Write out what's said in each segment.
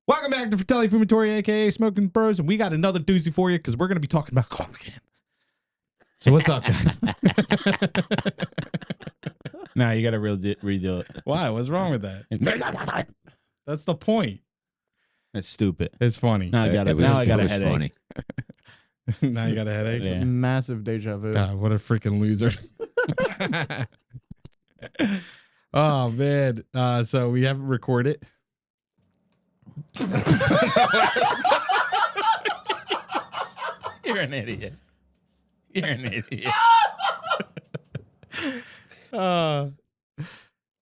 Welcome back to Fratelli Fumatori, a.k.a. Smoking Bros, and we got another doozy for you because we're going to be talking about golf again. So what's up, guys? Nah, you got to redo it. Why? What's wrong with that? That's the point. That's stupid. It's funny. Now I got a headache. Funny. Now you got a headache? Yeah. Massive deja vu. God, what a freaking loser. Oh, man. So we haven't recorded. You're an idiot. You're an idiot.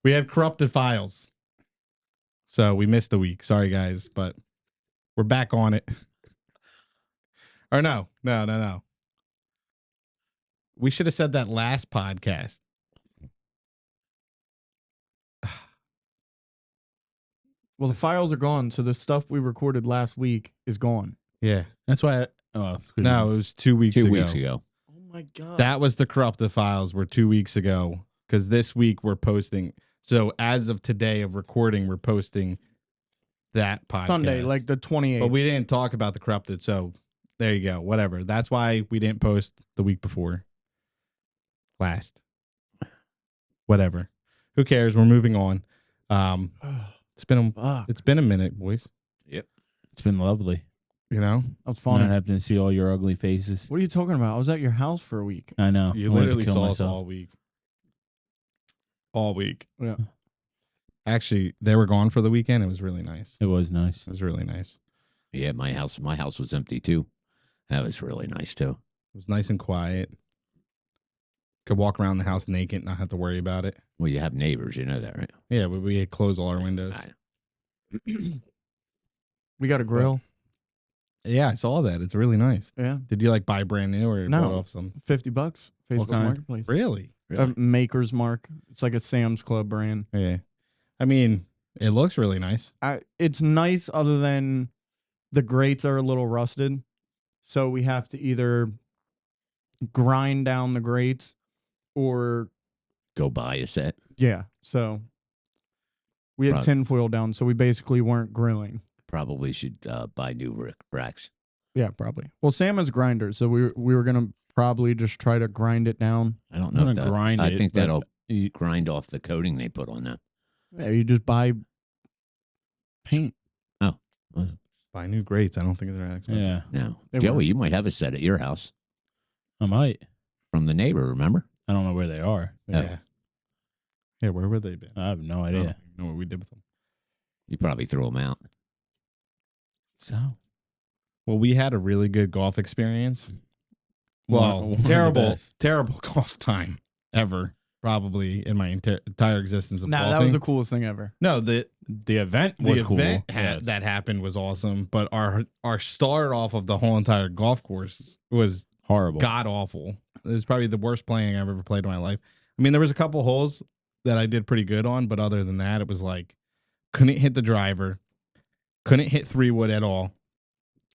We had corrupted files. So we missed a week. Sorry, guys, but we're back on it. Or no. We should have said that last podcast. Well, the files are gone, so the stuff we recorded last week is gone. Yeah. That's why. No, it was 2 weeks ago. 2 weeks ago. Oh my god. That was the corrupted files were 2 weeks ago. Because this week we're posting. So as of today of recording, we're posting that podcast. Sunday, like the 28th. But we didn't talk about the corrupted, so there you go. Whatever. That's why we didn't post the week before. Last. Whatever. Who cares? We're moving on. It's been a minute, boys. Yep. It's been lovely. You know? That was fun. Not having to see all your ugly faces. What are you talking about? I was at your house for a week. I know. You I wanted to literally kill saw us myself. all week. All week. Yeah. Actually, they were gone for the weekend. It was really nice. It was nice. It was really nice. Yeah, my house was empty too. That was really nice too. It was nice and quiet. Could walk around the house naked, not have to worry about it. Well, you have neighbors, you know that, right? Yeah, we had closed all our windows. We got a grill. Yeah, I saw that. It's really nice. Yeah. Did you like buy brand new or No. bought off some? $50. Facebook kind? Marketplace. Really? Maker's Mark. It's like a Sam's Club brand. Yeah. I mean, it looks really nice. It's nice other than the grates are a little rusted. So we have to either grind down the grates or Go buy a set. yeah. So we had Right. tinfoil down, so we basically weren't grilling. Probably should buy new racks. Yeah, probably. Well, Sam has grinders, so we were gonna probably just try to grind it down. I don't I'm know if gonna that, grind I it, think but that'll you- grind off the coating they put on that. Yeah, you just buy paint. Buy new grates. I don't think they're that expensive. Yeah, Now, They Joey, were. you might have a set at your house I might. from the neighbor, remember? I don't know where they are. Yeah. Yeah, where would they be? I have no I idea. don't know what we did with them. You probably threw them out. So, Well, we had a really good golf experience. One Well, of the terrible best. golf time ever, probably in my entire existence of Nah, golfing. that was the coolest thing ever. No, the event was cool. event Yes. that happened was awesome, but our start off of the whole entire golf course was Horrible. god awful. It was probably the worst playing I've ever played in my life. I mean, there was a couple holes that I did pretty good on, but other than that, it was like couldn't hit the driver, couldn't hit 3-wood at all.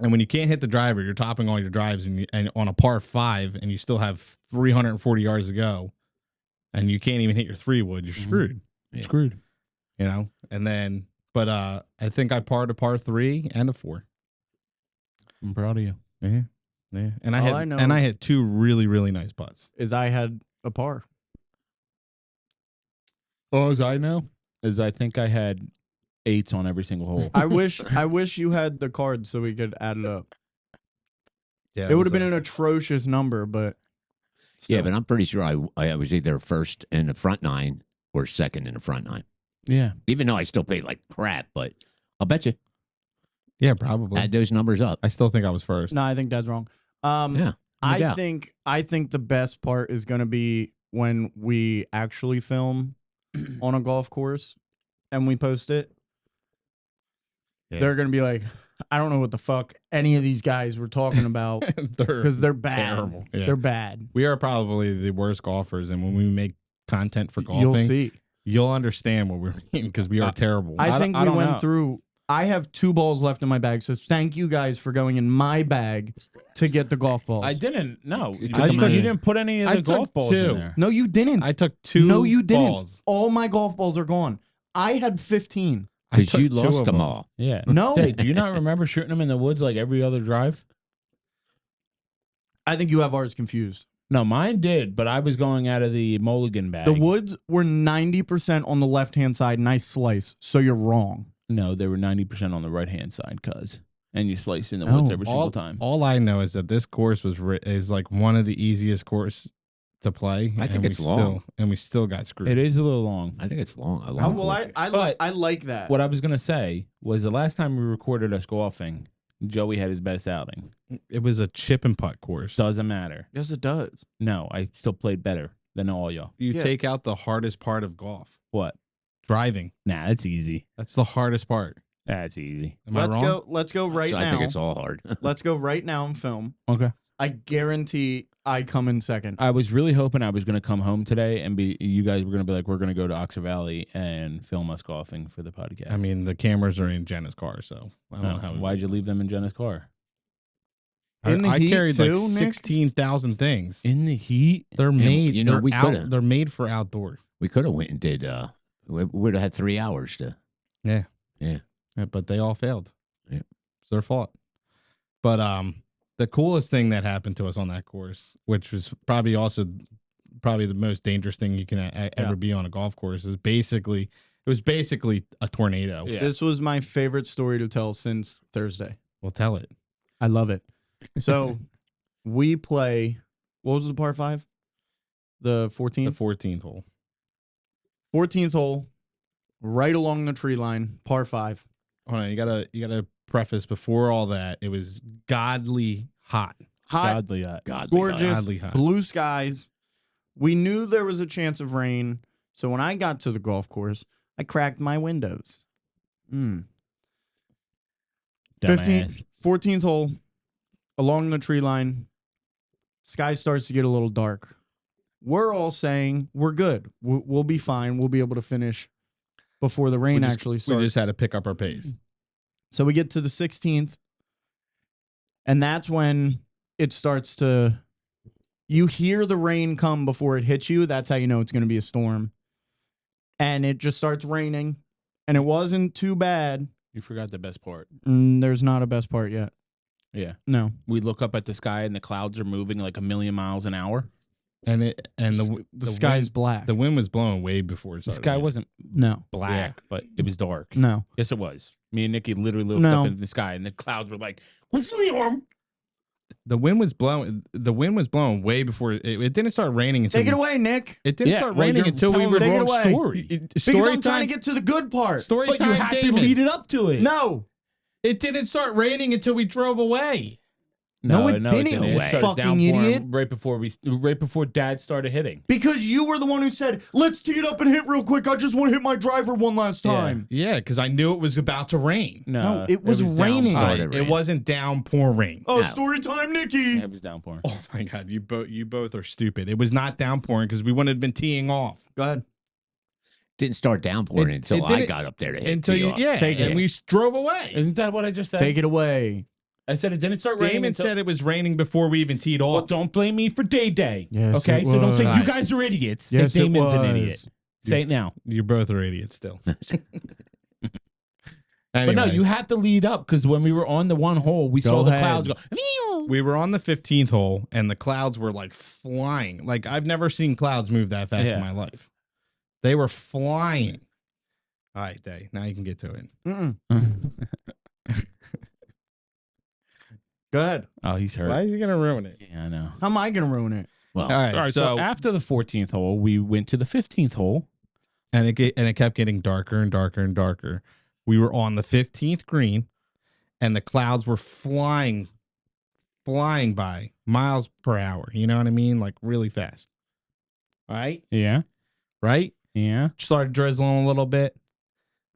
And when you can't hit the driver, you're topping all your drives and on a par 5, and you still have 340 yards to go, and you can't even hit your 3-wood. You're screwed. Yeah. Screwed. You know. And then, but I think I parred a par 3 and a 4. I'm proud of you. Yeah. And All I know- I had 2 really really nice putts. Is I had a par. All as I know is I think I had 8s on every single hole. I wish you had the card so we could add it up. Yeah, It would have been an atrocious number, but Yeah, still. but I'm pretty sure I was either first in the front 9 or second in the front 9. Yeah. Even though I still paid like crap, but I'll bet you Yeah, probably. add those numbers up. I still think I was first. No, I think that's wrong. Yeah, no I doubt. think the best part is going to be when we actually film on a golf course and we post it. Yeah. They're going to be like, I don't know what the fuck any of these guys were talking about because they're bad. terrible. Yeah. They're bad. We are probably the worst golfers, and when we make content for golfing, You'll see. you'll understand what we're mean because we are terrible. I think we don't went know. through. I have 2 balls left in my bag, so thank you guys for going in my bag to get the golf balls. I didn't. No, you I took- didn't put any of I the took golf balls 2. in there. No, you didn't. I took 2. No, you didn't. balls. All my golf balls are gone. I had 15. Because took you 2 lost of them them. all. Yeah. No. Say, do you not remember shooting them in the woods like every other drive? I think you have ours confused. No, mine did, but I was going out of the mulligan bag. The woods were 90% on the left-hand side, nice slice. So you're wrong. No, they were 90% on the right hand side, and you sliced in the No, woods every single time. All I know is that this course is like one of the easiest courses to play. I think and it's long. We still got screwed. It is a little long. I think it's long. A Oh, long well, course. I like that. What I was gonna say was the last time we recorded us golfing, Joey had his best outing. It was a chip and putt course. Doesn't matter. Yes, it does. No, I still played better than all y'all. You Yeah. take out the hardest part of golf, What? driving. Nah, it's easy. That's the hardest part. That's easy. Am I wrong? Let's go right So now. I think it's all hard. Let's go right now and film. Okay. I guarantee I come in second. I was really hoping I was gonna come home today and you guys were gonna be like, we're gonna go to Oxford Valley and film us golfing for the podcast. I mean, the cameras are in Jenna's car, so I don't know how. Why'd you leave them in Jenna's car? In the I heat carried too, like Nick? 16,000 things. In the heat? They're made. you know, they're we out, coulda- They're made for outdoors. We could have went and did. We would have had 3 hours to. Yeah. Yeah. Yeah, but they all failed. Yeah. It's their fault. But the coolest thing that happened to us on that course, which was probably the most dangerous thing you can ever be on a golf course, is it was basically a tornado. Yeah. This was my favorite story to tell since Thursday. Well, tell it. I love it. So we play, what was the par 5? The 14th? The 14th hole. 14th hole, right along the tree line, par 5. Hold on, you gotta preface before all that. It was godly hot. Hot, Godly hot. gorgeous, godly hot. blue skies. We knew there was a chance of rain. So when I got to the golf course, I cracked my windows. 15th, Dumbass. 14th hole, along the tree line, sky starts to get a little dark. We're all saying we're good. We'll be fine. We'll be able to finish before the rain actually starts. We just had to pick up our pace. So we get to the 16th, and that's when it starts to, you hear the rain come before it hits you. That's how you know it's going to be a storm. And it just starts raining, and it wasn't too bad. You forgot the best part. There's not a best part yet. Yeah. No. We look up at the sky and the clouds are moving like 1,000,000 miles an hour. And the sky's wind, black. the wind was blowing way before it The started. sky raining. wasn't No. black, but it was dark. No. Yes, it was. Me and Nikki literally looked No. up into the sky and the clouds were like, what's the arm? The wind was blowing. The wind was blowing way before it didn't start raining until Take it away, Nick. It didn't Yeah, start well, raining you're until we telling were the Take it wrong away. story. Because Story I'm trying time. to get to the good part. Story But time. you have to Damon. lead it up to it. No. It didn't start raining until we drove away. No, it didn't, It you started fucking downpouring idiot. right before Dad started hitting. Because you were the one who said, let's tee it up and hit real quick. I just want to hit my driver one last time. Yeah, because I knew it was about to rain. No, it was raining. Started It rain. wasn't downpouring. Oh, No. story time, Nikki. Yeah, it was downpouring. Oh my god, you both are stupid. It was not downpouring because we wouldn't have been teeing off Go ahead. Didn't start downpouring It until I didn't- got up there to hit until tee you off. Take it. and we drove away. Isn't that what I just said? Take it away. I said it didn't start raining Damon until... said it was raining before we even teed Well, off. don't blame me for Day. Yes, Okay? it So don't say, was. you guys are idiots. Yes, say it Damon's an was. idiot. Say it now. You both are idiots still. But no, Anyway, you have to lead up because when we were on the one hole, we saw the ahead. clouds go. "Meow." we were on the 15th hole and the clouds were like flying. Like I've never seen clouds move that fast Yeah. in my life. They were flying. All right, Day. Now you can get to it. Mm-mm. Go ahead. Oh, he's hurt. Why is he gonna ruin it? Yeah, I know. How am I going to ruin it? Well, All right, All right, so after the 14th hole, we went to the 15th hole. and it kept getting darker and darker and darker. We were on the 15th green, and the clouds were flying by miles per hour. You know what I mean? Like really fast. All right, Yeah. right. Yeah. Started drizzling a little bit.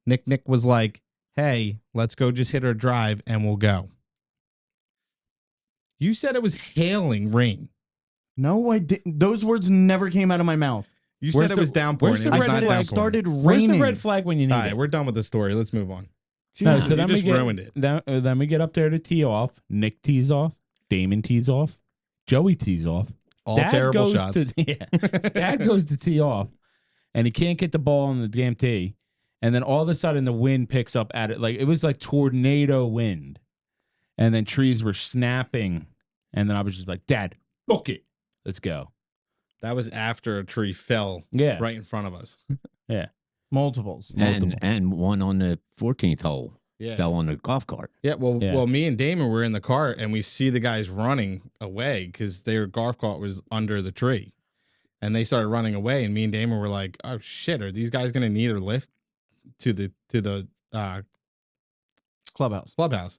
Nick was like, "Hey, let's go just hit our drive and we'll go." You said it was hailing rain. No, I didn't. Those words never came out of my mouth. You Where's said it the- was downpouring. where's the It was red not flag? It downpouring. started Where's raining. the red flag when you need All right, it? we're done with the story. Let's move on. No, You so then just we get, ruined it. Then we get up there to tee off. Nick tees off. Damon tees off. Joey tees off. All Dad terrible goes shots. To, yeah. Dad goes to tee off, and he can't get the ball on the damn tee. And then all of a sudden the wind picks up at it. Like it was like tornado wind. And then trees were snapping. And then I was just like, Dad, book it. Let's go. That was after a tree fell Yeah. right in front of us. Yeah. Multiples. And one on the 14th hole Yeah. fell on the golf cart. Yeah, well, Yeah. well, me and Damon were in the car, and we see the guys running away because their golf cart was under the tree, and they started running away. And me and Damon were like, "Oh shit, are these guys gonna need a lift to the clubhouse?"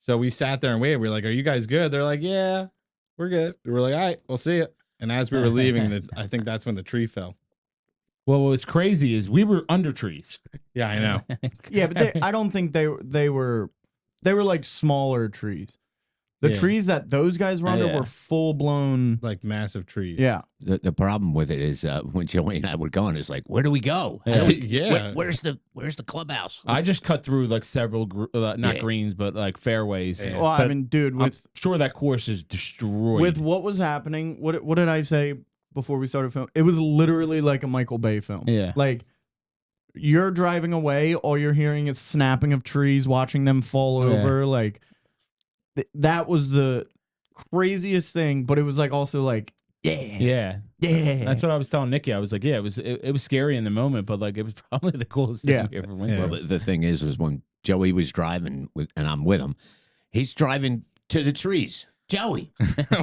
So we sat there and waited. We were like, "Are you guys good?" They're like, "Yeah, we're good." We were like, "All right, we'll see you." And as we were leaving, I think that's when the tree fell. Well, what's crazy is we were under trees. Yeah, I know. Yeah, but I don't think they were like smaller trees. The Yeah. trees that those guys were under Yeah. were full blown. Like massive trees. Yeah, The problem with it is when Joey and I were going, it's like, where do we go? How Yeah. do we- Yeah. where's the clubhouse? I just cut through like several, not Yeah. greens, but like fairways. Yeah. well, I But mean, dude, I'm with sure that course is destroyed. with what was happening, what did I say before we started filming? It was literally like a Michael Bay film. Yeah. Like you're driving away, all you're hearing is snapping of trees, watching them fall Yeah. over. Like that was the craziest thing, but it was like also like Yeah. yeah. That's what I was telling Nikki. I was like, yeah, it was scary in the moment, but like it was probably the coolest Yeah. thing we ever went Yeah. Well, through. the thing is when Joey was driving and I'm with him, he's driving to the trees. Joey,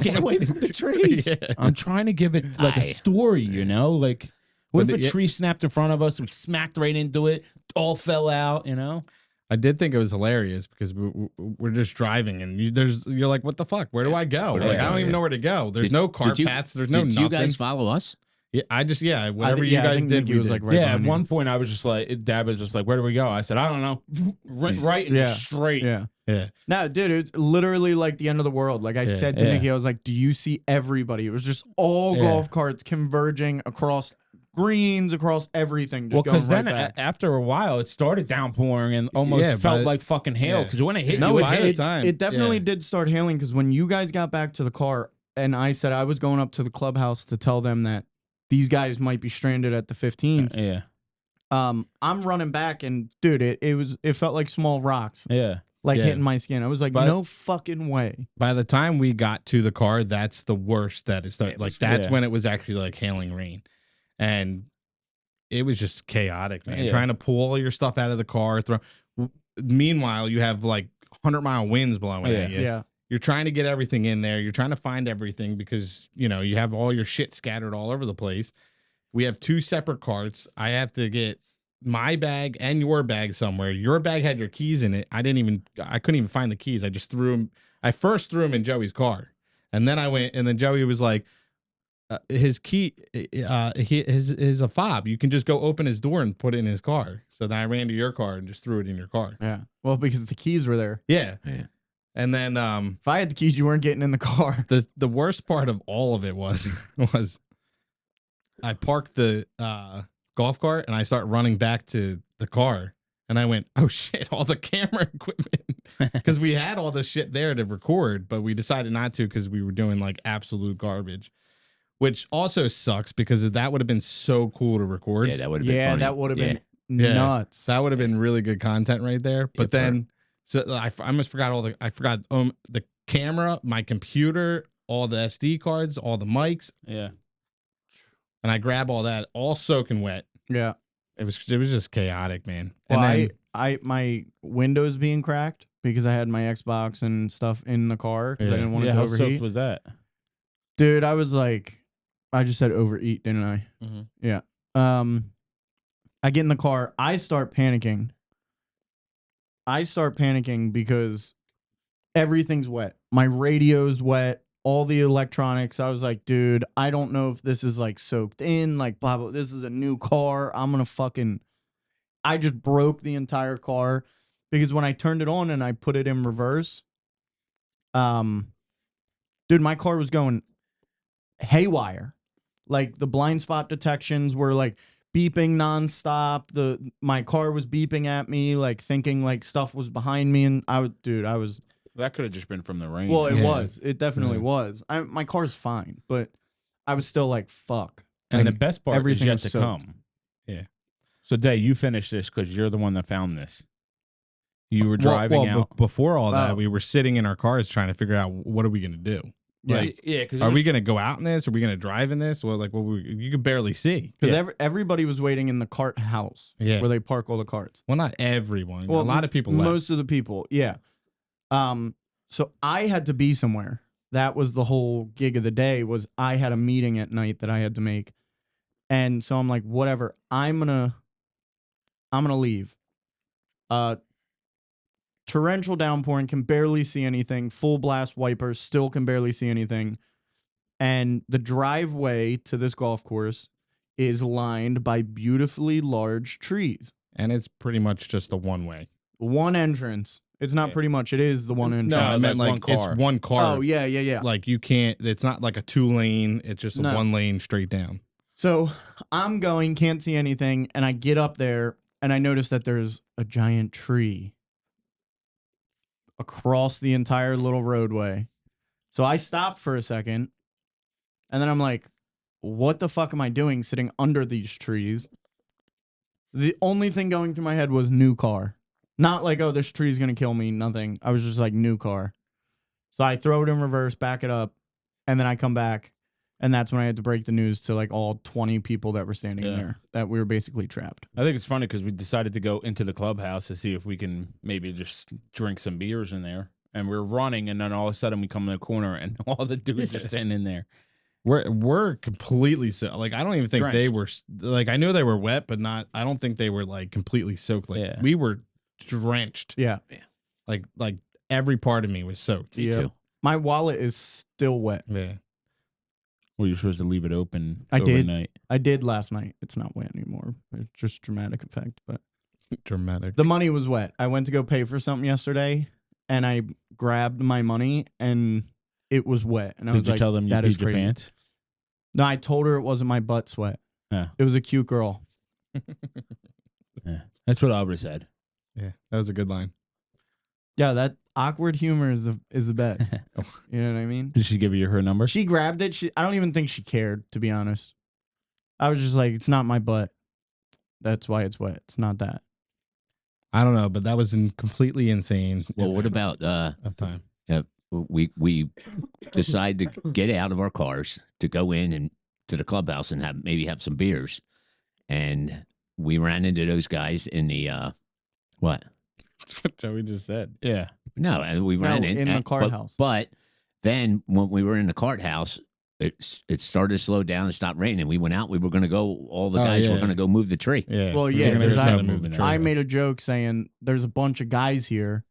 get away from the trees. Yeah. I'm trying to give it like a Aye. story, you know? Like, what But if a the- tree snapped in front of us? We smacked right into it, all fell out, you know? I did think it was hilarious because we're just driving and you're like, what the fuck? Where do I go? Where do I Like, I go? don't even Yeah. know where to go. There's Did- no did car you- paths. There's no Did nothing. you guys follow us? Yeah, whatever you I guys think did, Nikki we was did. like right yeah, at behind you. one point I was just like, Dad was just like, where do we go? I said, I don't know. Right and Yeah. just straight. Yeah. Yeah. No, dude, it's literally like the end of the world. Like I Yeah. said to Yeah. Nikki, I was like, do you see everybody? It was just all Yeah. golf carts converging across greens, across everything. Just Well, going because right then back. after a while, it started downpouring and almost Yeah, felt but- like fucking hail. yeah. Because when it hit No, you, by the time, it definitely yeah. did start hailing because when you guys got back to the car and I said I was going up to the clubhouse to tell them that these guys might be stranded at the 15th. Yeah. I'm running back and dude, it felt like small rocks Yeah. like Yeah. hitting my skin. I was like, But- no fucking way. By the time we got to the car, that's the worst that it started. Like, that's yeah. when it was actually like hailing rain. And it was just chaotic, man. Yeah. Trying to pull all your stuff out of the car. Meanwhile, you have like 100-mile winds blowing at you. Yeah. You're trying to get everything in there. You're trying to find everything because, you have all your shit scattered all over the place. We have 2 separate carts. I have to get my bag and your bag somewhere. Your bag had your keys in it. I couldn't even find the keys. I just threw them. I first threw them in Joey's car. And then I went, and then Joey was like, his key, is a fob. You can just go open his door and put it in his car. So then I ran to your car and just threw it in your car. Yeah. Well, because the keys were there. Yeah. Yeah. And then If I had the keys, you weren't getting in the car. the worst part of all of it was I parked the golf cart and I start running back to the car and I went, oh shit, all the camera equipment, because we had all the shit there to record, but we decided not to because we were doing like absolute garbage, which also sucks because that would have been so cool to record. Yeah, that would have been Yeah, funny. that would have been Yeah. nuts. That would have been really good content right there. But Yeah, then, so I almost forgot I forgot the camera, my computer, all the SD cards, all the mics, Yeah. and I grab all that, all soaking wet. Yeah. It was just chaotic, man. Well, And then I my windows being cracked because I had my Xbox and stuff in the car because I Yeah. didn't want it to how overheat. soaked was that? Dude, I was like, I just said overeat, didn't I? Mhm. Yeah. I get in the car. I start panicking. Because everything's wet. My radio's wet. All the electronics. I was like, dude, I don't know if this is like soaked in. Like, blah, blah. This is a new car. I'm going to fucking. I just broke the entire car because when I turned it on and I put it in reverse, dude, my car was going haywire. Like the blind spot detections were like beeping nonstop. My car was beeping at me, like thinking like stuff was behind me, and I was. That could have just been from the rain. Well, it Yeah. was. It definitely Yeah. was. My car's fine, but I was still like, fuck. and Like, the best part everything is yet was to soaked. come. So, Day, you finish this because you're the one that found this. You were driving out. Before all that, we were sitting in our cars trying to figure out what are we going to do. Like, Because are we going to go out in this? Are we going to drive in this? Well, you could barely see. Because everybody was waiting in the cart house where they park all the carts. Well, not everyone. Well, a lot of people left. Most of the people, yeah. So I had to be somewhere. That was the whole gig of the day. Was I had a meeting at night that I had to make, and so I'm like, whatever. I'm gonna leave. Torrential downpouring, can barely see anything. Full blast wipers, still can barely see anything. And the driveway to this golf course is lined by beautifully large trees. And it's pretty much just a one way. One entrance. It's not pretty much. It is the one entrance. No, I meant like it's one car. Oh, yeah. Like you can't, it's not like a 2-lane. It's just a 1 lane straight down. So I'm going, can't see anything. And I get up there and I notice that there's a giant tree across the entire little roadway. So I stop for a second and then I'm like, what the fuck am I doing sitting under these trees? The only thing going through my head was new car. Not like, oh, this tree's going to kill me. Nothing. I was just like, new car. So I throw it in reverse, back it up, and then I come back. And that's when I had to break the news to like all 20 people that were standing there that we were basically trapped. I think it's funny because we decided to go into the clubhouse to see if we can maybe just drink some beers in there. And we're running, and then all of a sudden we come in the corner, and all the dudes are sitting in there. We're completely so like I don't even think Drenched. they were like I knew they were wet, but not. I don't think they were like completely soaked. Like we were drenched. Yeah. Like every part of me was soaked. Me too. My wallet is still wet. Yeah. Well, you're supposed to leave it open I did. overnight. I did last night. It's not wet anymore. It's just dramatic effect. But Dramatic. the money was wet. I went to go pay for something yesterday, and I grabbed my money, and it was wet. And I Did was you like, tell them you that is peed your crazy. pants? No, I told her it wasn't my butt sweat. Yeah. It was a cute girl. Yeah. That's what Aubrey said. Yeah, that was a good line. Yeah, that awkward humor is the best. You know what I mean? Did she give you her number? She grabbed it. I don't even think she cared, to be honest. I was just like, it's not my butt. That's why it's wet. It's not that. I don't know, but that was completely insane. Well, what about of time? we decide to get out of our cars to go in and to the clubhouse and maybe have some beers, and we ran into those guys in the what? That's what Joey just said. Yeah. No, and we ran in the cart house. But then when we were in the cart house, it started to slow down and stopped raining. We went out. We were going to go. All the guys were going to go move the tree. Yeah. Well, We yeah, were gonna because try I to move the tree. I made a joke saying there's a bunch of guys here.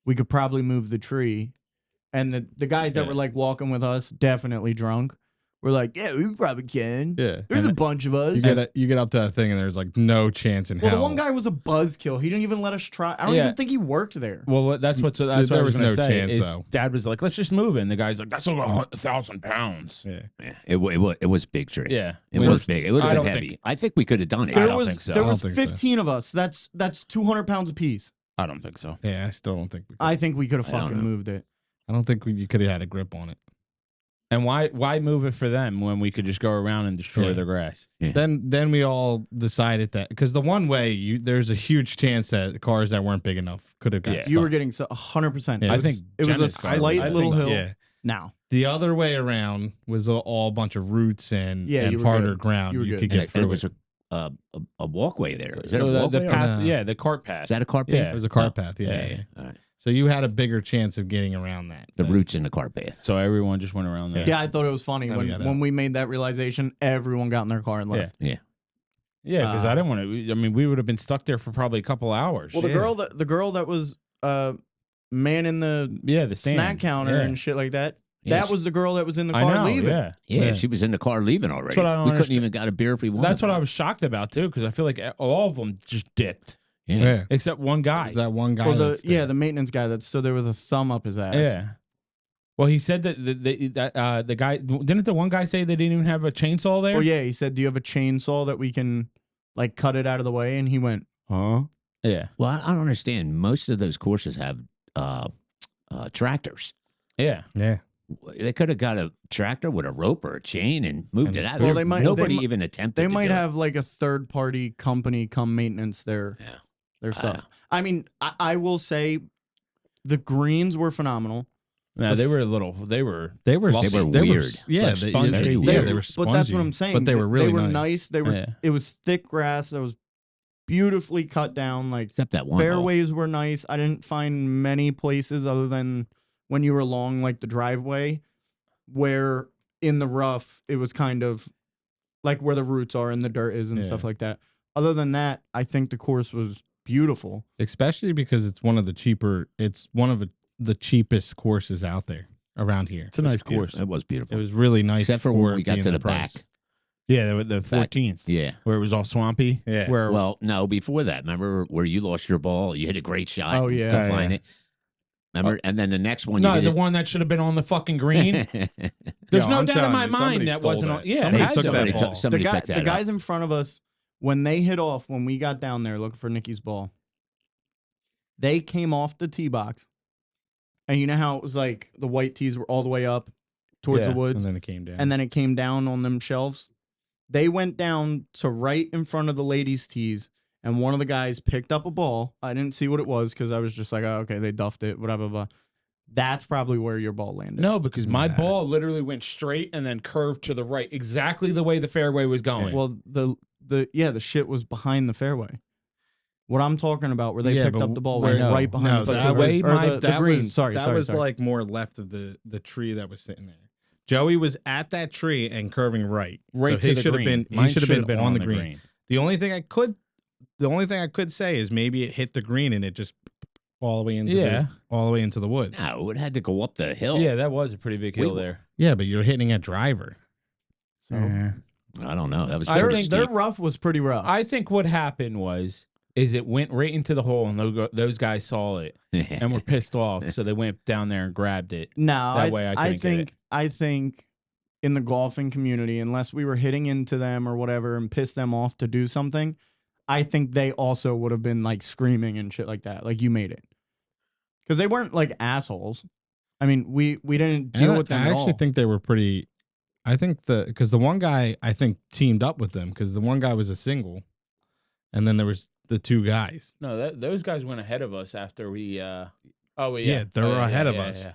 We could probably move the tree. And the guys that were like walking with us, definitely drunk, were like, yeah, we probably can. Yeah. There's And a bunch of us. You get up to that thing and there's like no chance in Well, hell. the one guy was a buzzkill. He didn't even let us try. I don't even think he worked there. Well, that's what I was was going to no say. chance, is though. Dad was like, let's just move it. And the guy's like, that's over 1,000 pounds. Yeah. Yeah, it was a big tree. Yeah. It was big. It would I have don't been heavy. think- I think we could have done it. I There don't was think so. there I was don't think so. 15 of us. That's 200 pounds apiece. I don't think so. Yeah, I still don't think we could. I think we could have I don't fucking know. moved it. I don't think you could have had a grip on it. And why move it for them when we could just go around and destroy Yeah. their grass? Then we all decided that because the one way there's a huge chance that cars that weren't big enough could have got Yeah. stuck. You were getting 100%. Yeah, I think it was a Jenna's car- slight I little think- hill. Yeah. Now, The other way around was all a bunch of roots and you were harder good. ground. You were You good. could And get it through was it. a walkway there. Is that No, a the walkway? path, no? yeah, the cart path. Is that a carpet? Yeah. It was a cart path. Yeah. Yeah. All right. So you had a bigger chance of getting around that. The thing. roots in the cart path. So everyone just went around there. yeah, I thought it was funny Then we got out. when we made that realization. Everyone got in their car and left. Yeah. Yeah, because I didn't want to. I mean, we would have been stuck there for probably a couple hours. Well, the girl that was manning the the stand. snack counter Yeah. and shit like that. Yeah, That she- was the girl that was in the I car know, leaving. yeah. Yeah, she was in the car leaving already. what I don't we couldn't understand. even got a beer if we wanted. That's what I was shocked about too, because I feel like all of them just dipped, Yeah. Yeah. except one guy. That one guy. Well, that's there. the maintenance guy that stood there with a thumb up his ass. Yeah. Well, he said that the guy didn't the one guy say they didn't even have a chainsaw there. Well, yeah, he said, "Do you have a chainsaw that we can like cut it out of the way?" And he went, "Huh?" Yeah. Well, I don't understand. Most of those courses have tractors. Yeah. Yeah. They could have got a tractor with a rope or a chain and moved it out. Well, they might- Nobody they mi- even attempted. They to might do it. have like a third party company come maintenance their stuff. I mean, I will say the greens were phenomenal. No, they were a little. They were fluffy. They were weird. Yeah, Like spongy. Very yeah, weird. they were But spongy. that's what I'm saying. But they were really nice. They were. Yeah. It was thick grass that was beautifully cut down. Like Except that one hole. fairways were nice. I didn't find many places other than when you were along like the driveway, where in the rough it was kind of like where the roots are and the dirt is and Yeah. stuff like that. Other than that, I think the course was beautiful. Especially because it's one of the cheaper. It's one of the cheapest courses out there around here. It's a nice course. It was beautiful. It was really nice. Except for when we got being to the price. back. Yeah, the 14th. Yeah. Where it was all swampy. Yeah. Where Well, no, before that, remember where you lost your ball? You hit a great shot. Oh, and yeah. couldn't Yeah, find yeah. it. Remember? And then the next one, no, you the hit one that should have been on the fucking green. it. There's Yo, no I'm doubt in telling my you, mind somebody that stole wasn't that. on. Yeah, Somebody it had took to that have ball. been. somebody the picked that guys up. in front of us, when they hit off, when we got down there looking for Nikki's ball, they came off the tee box. And you know how it was like the white tees were all the way up towards Yeah, the And woods, then it came down. and then it came down on them shelves. They went down to right in front of the ladies' tees, and one of the guys picked up a ball. I didn't see what it was because I was just like, oh, okay, they duffed it, blah, blah, blah. That's probably where your ball landed. No, because my Nah. ball literally went straight and then curved to the right, exactly the way the fairway was going. Well, the shit was behind the fairway. What I'm talking about, where they Yeah, picked but up the ball, I was know. right behind No, the but that the way was, or my- the that green. was Sorry, that sorry, was sorry. like more left of the tree that was sitting there. Joey was at that tree and curving right. right so to he the should have green. been. Mine He should have been on the green. The only thing I could say is maybe it hit the green and it just all the way into the woods. No, it had to go up the hill. Yeah, that was a pretty big hill there. Yeah, but you're hitting a driver. So I don't know. That was I pretty think their steep. rough was pretty rough. I think what happened is it went right into the hole, and those guys saw it and were pissed off, so they went down there and grabbed it. No, That way I couldn't get it. I think in the golfing community, unless we were hitting into them or whatever and pissed them off to do something, I think they also would have been like screaming and shit like that. Like, you made it. Because they weren't like assholes. I mean, we didn't deal And with them I at actually all. think they were pretty. I think because the one guy I think teamed up with them because the one guy was a single, and then there was the two guys. No, those guys went ahead of us after we. Oh, well, Yeah, yeah, they were ahead of us.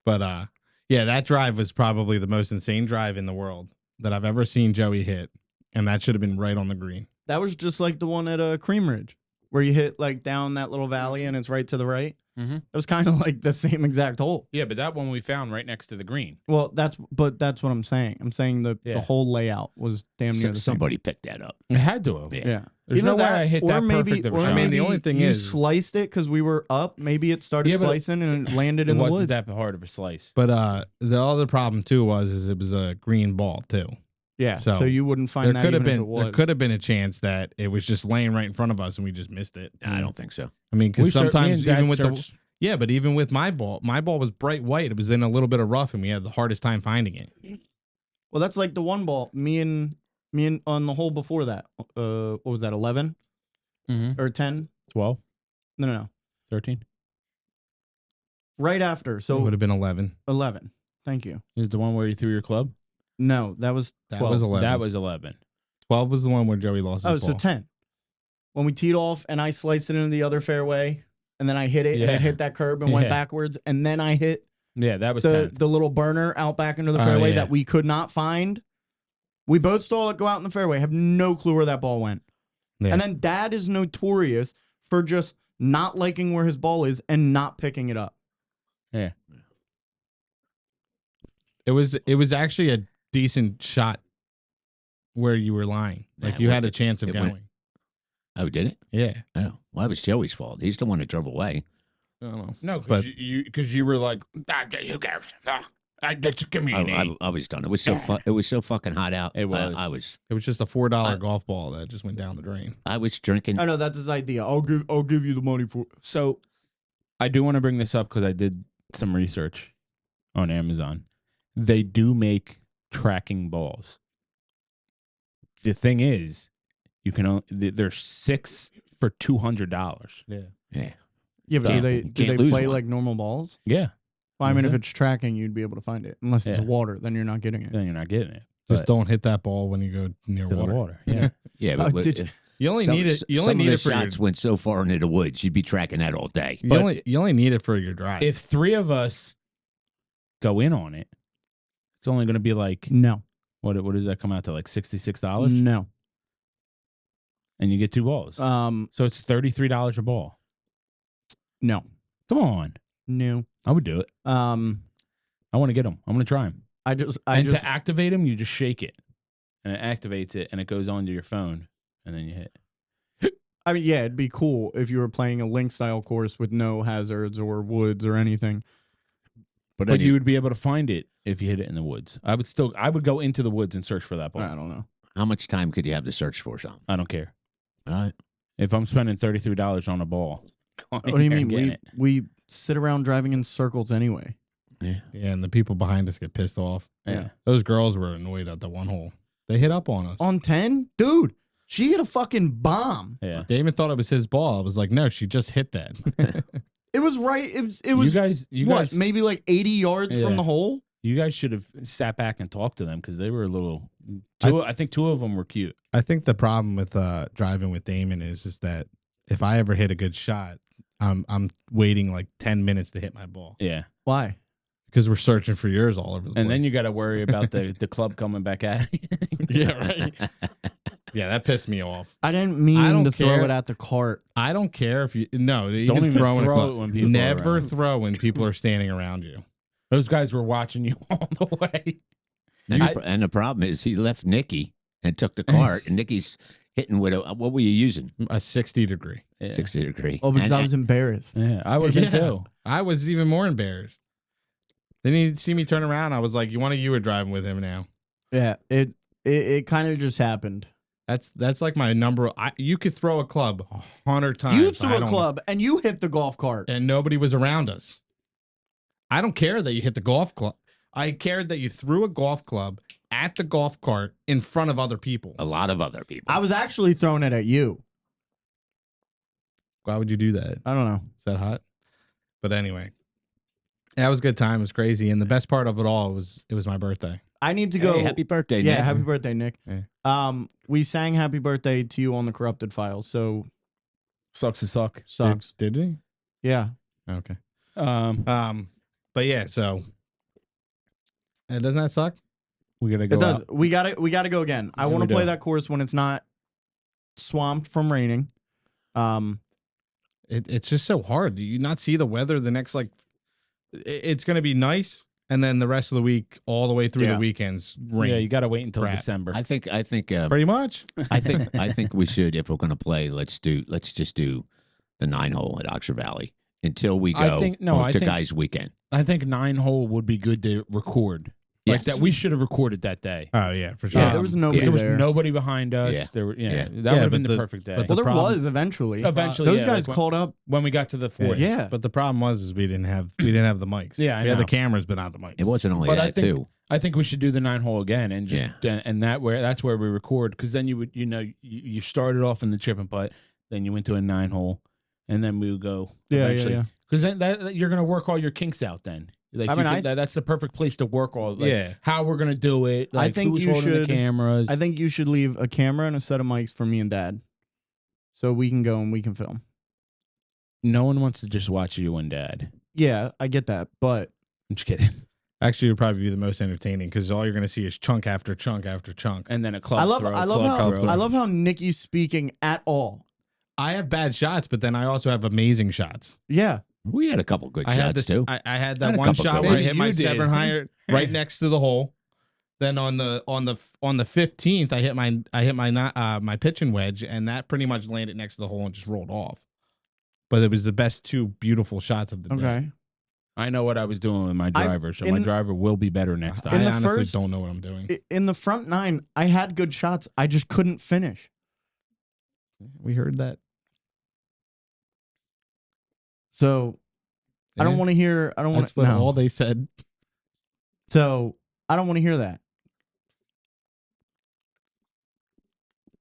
But yeah, that drive was probably the most insane drive in the world that I've ever seen Joey hit, and that should have been right on the green. That was just like the one at Cream Ridge, where you hit like down that little valley and it's right to the right. Mhm. It was kind of like the same exact hole. Yeah, but that one we found right next to the green. Well, that's what I'm saying. I'm saying the Yeah. whole layout was damn near the same. Somebody picked that up. It had to have. Yeah. Yeah. There's Either no way I hit that perfect of a or shot. I mean, the maybe only thing you is- sliced it because we were up. Maybe it started Yeah, but slicing and it landed It in the wasn't woods. that hard of a slice. But the other problem too was it was a green ball too. yeah, so, so you wouldn't find There that could have even if been it was. there could have been a chance that it was just laying right in front of us and we just missed it. I don't think so. I mean, We because searched- me sometimes and Dad even with searched- but even with my ball was bright white. It was in a little bit of rough, and we had the hardest time finding it. Well, that's like the one ball. Me and on the hole before that. What was that? 11 Mhm. or 10? 12, No. 13. Right after. So it So would have been 11. 11. Thank you. Is it the one where you threw your club? No, that was That 12. was 11. That was 11. 12 was the one where Joey lost his Oh, so ball. 10. When we teed off and I sliced it into the other fairway, and then I hit it, and Yeah. it hit that curb and went Yeah. backwards, and then I hit Yeah, that was the 10. the little burner out back into the Oh, fairway yeah. that we could not find. We both saw it go out in the fairway. Have no clue where that ball went. Yeah. And then Dad is notorious for just not liking where his ball is and not picking it up. Yeah. It was actually a decent shot where you were lying. Like Yeah, you it had a went- chance of it going. went- Oh, did it? Yeah. Oh, well, that was Joey's fault. He's the one who drove away. I don't know. No, But- because you were like, who cares? Just give me an eight. I was done. It was so it was so fucking hot out. It was. I was It was just a $4 golf ball that just went down the drain. drinking. I know that's his idea. I'll give you the money for it. So I do want to bring this up because I did some research on Amazon. They do make tracking balls. The thing is, you can only, there's 6 for $200. Yeah. Yeah. Yeah, but Can't- do can't they lose play one. like normal balls? Yeah. Well, I mean, if Mhm. it's tracking, you'd be able to find it. Unless it's Yeah. water, then you're not getting it. Then you're not getting it. Just But don't hit that ball when you go near to water. the water. Yeah. Yeah, Oh, but did You only some, need it. You only some need of it the for your. shots went so far into the woods, you'd be tracking that all day. You only need it for your drive. If 3 of us go in on it, it's only going to be like No. what does that come out to, like $66? No. And you get 2 balls. So it's $33 a ball. No. Come on. No. I would do it. I want to get them. I'm going to try them. I And just to activate them, you just shake it. And it activates it and it goes onto your phone and then you hit. I mean, yeah, it'd be cool if you were playing a link style course with no hazards or woods or anything. But you would be able to find it if you hit it in the woods. I would go into the woods and search for that ball. I don't know. How much time could you have to search for something? I don't care. All right. If I'm spending $33 on a ball, What do you mean? We sit around driving in circles anyway. Yeah. Yeah, and the people behind us get pissed off. Yeah. Those girls were annoyed at the one hole. They hit up on us. On 10? Dude, she hit a fucking bomb. Yeah. Damon thought it was his ball. I was like, no, she just hit that. It was right. It was You what, guys, maybe like 80 yards Yeah. from the hole? you guys should have sat back and talked to them because they were a little. I think 2 of them were cute. I think the problem with driving with Damon is that if I ever hit a good shot, I'm waiting like 10 minutes to hit my ball Yeah. Why? because we're searching for yours all over the place. And then you got to worry about the club coming back at you. yeah, right. Yeah, that pissed me off. I didn't mean I don't to care. throw it at the cart. I don't care if you Don't even even throw in a throw club. it when people are Never around. throw when people are standing around you. Those guys were watching you all the way. And the problem is he left Nikki and took the cart, and Nikki's hitting with what were you using? A 60 degree. Yeah. 60 degree. Oh, because And- I was embarrassed. Yeah, I would have been Yeah. too. I was even more embarrassed. Then he see me turn around. I was like, you were driving with him now. Yeah, it kind of just happened. That's like my number. You could throw a club 100 times. You I threw a don't- club and you hit the golf cart. and nobody was around us. I don't care that you hit the golf club. I cared that you threw a golf club at the golf cart in front of other people. a lot of other people. I was actually throwing it at you. Why would you do that? I don't know. Is that hot? But anyway, that was a good time. It was crazy, and the best part of it all was it was my birthday. I need to go. Hey, happy birthday, yeah, Nick. happy birthday, Nick. Yeah. We sang happy birthday to you on the corrupted files. So Sucks to suck. sucks. Did we? Yeah. Okay. Um, But yeah, so doesn't that suck? we gotta go. It does. out. We gotta go again. I Yeah, want we to play do. that course when it's not swamped from raining. It's just so hard. Do you not see the weather the next it's going to be nice, and then the rest of the week, all the way through Yeah. the weekends, rain. Yeah, you gotta wait until Crap. December. I think Pretty much. I think we should, if we're going to play, let's just do the 9 hole at Oxford Valley until we I go think- no, I to think- guys weekend. I think 9 hole would be good to record. Like Yes. that, we should have recorded that day. Oh yeah, for sure. Yeah, there was nobody There was there. nobody behind us. Yeah. There were, Yeah. that would Yeah, have been but the the- perfect day. but Well, there problem- was eventually. Eventually, Those yeah, guys like called up. when we got to the fourth. Yeah. But the problem was we didn't have the mics. Yeah, I we had the know. cameras, but not the mics. It wasn't only But I that think- too. I think we should do the 9 hole again and just and that's where we record because then you would you started off in the chip and putt, then you went to a 9 hole, and then we would go eventually yeah. because then that you're gonna work all your kinks out then. Like I mean, that's the perfect place to work all. Like, Yeah. how we're gonna do it. Like, I think who's you holding the should- cameras. I think you should leave a camera and a set of mics for me and Dad, so we can go and we can film. no one wants to just watch you and Dad. Yeah, I get that, but I'm just kidding. Actually, it would probably be the most entertaining because all you're going to see is chunk after chunk after chunk. And then a club I love throw, I club throw. love how Nikki's speaking at all. I have bad shots, but then I also have amazing shots. Yeah, We had a couple good I had shots this. too. I had Had that a one couple shot good where I ones. hit my You did. 700 right next to the hole. Then on the 15th, I hit my pitching wedge, and that pretty much landed next to the hole and just rolled off. But it was the best 2 beautiful shots of the day. okay. I know what I was doing with my driver, so in- my driver will be better next time. In I the honestly first- don't know what I'm doing. In the front 9, I had good shots. I just couldn't finish. We heard that. So I don't Yeah. want to hear. I don't want That's to. what No. all they said. So I don't want to hear that.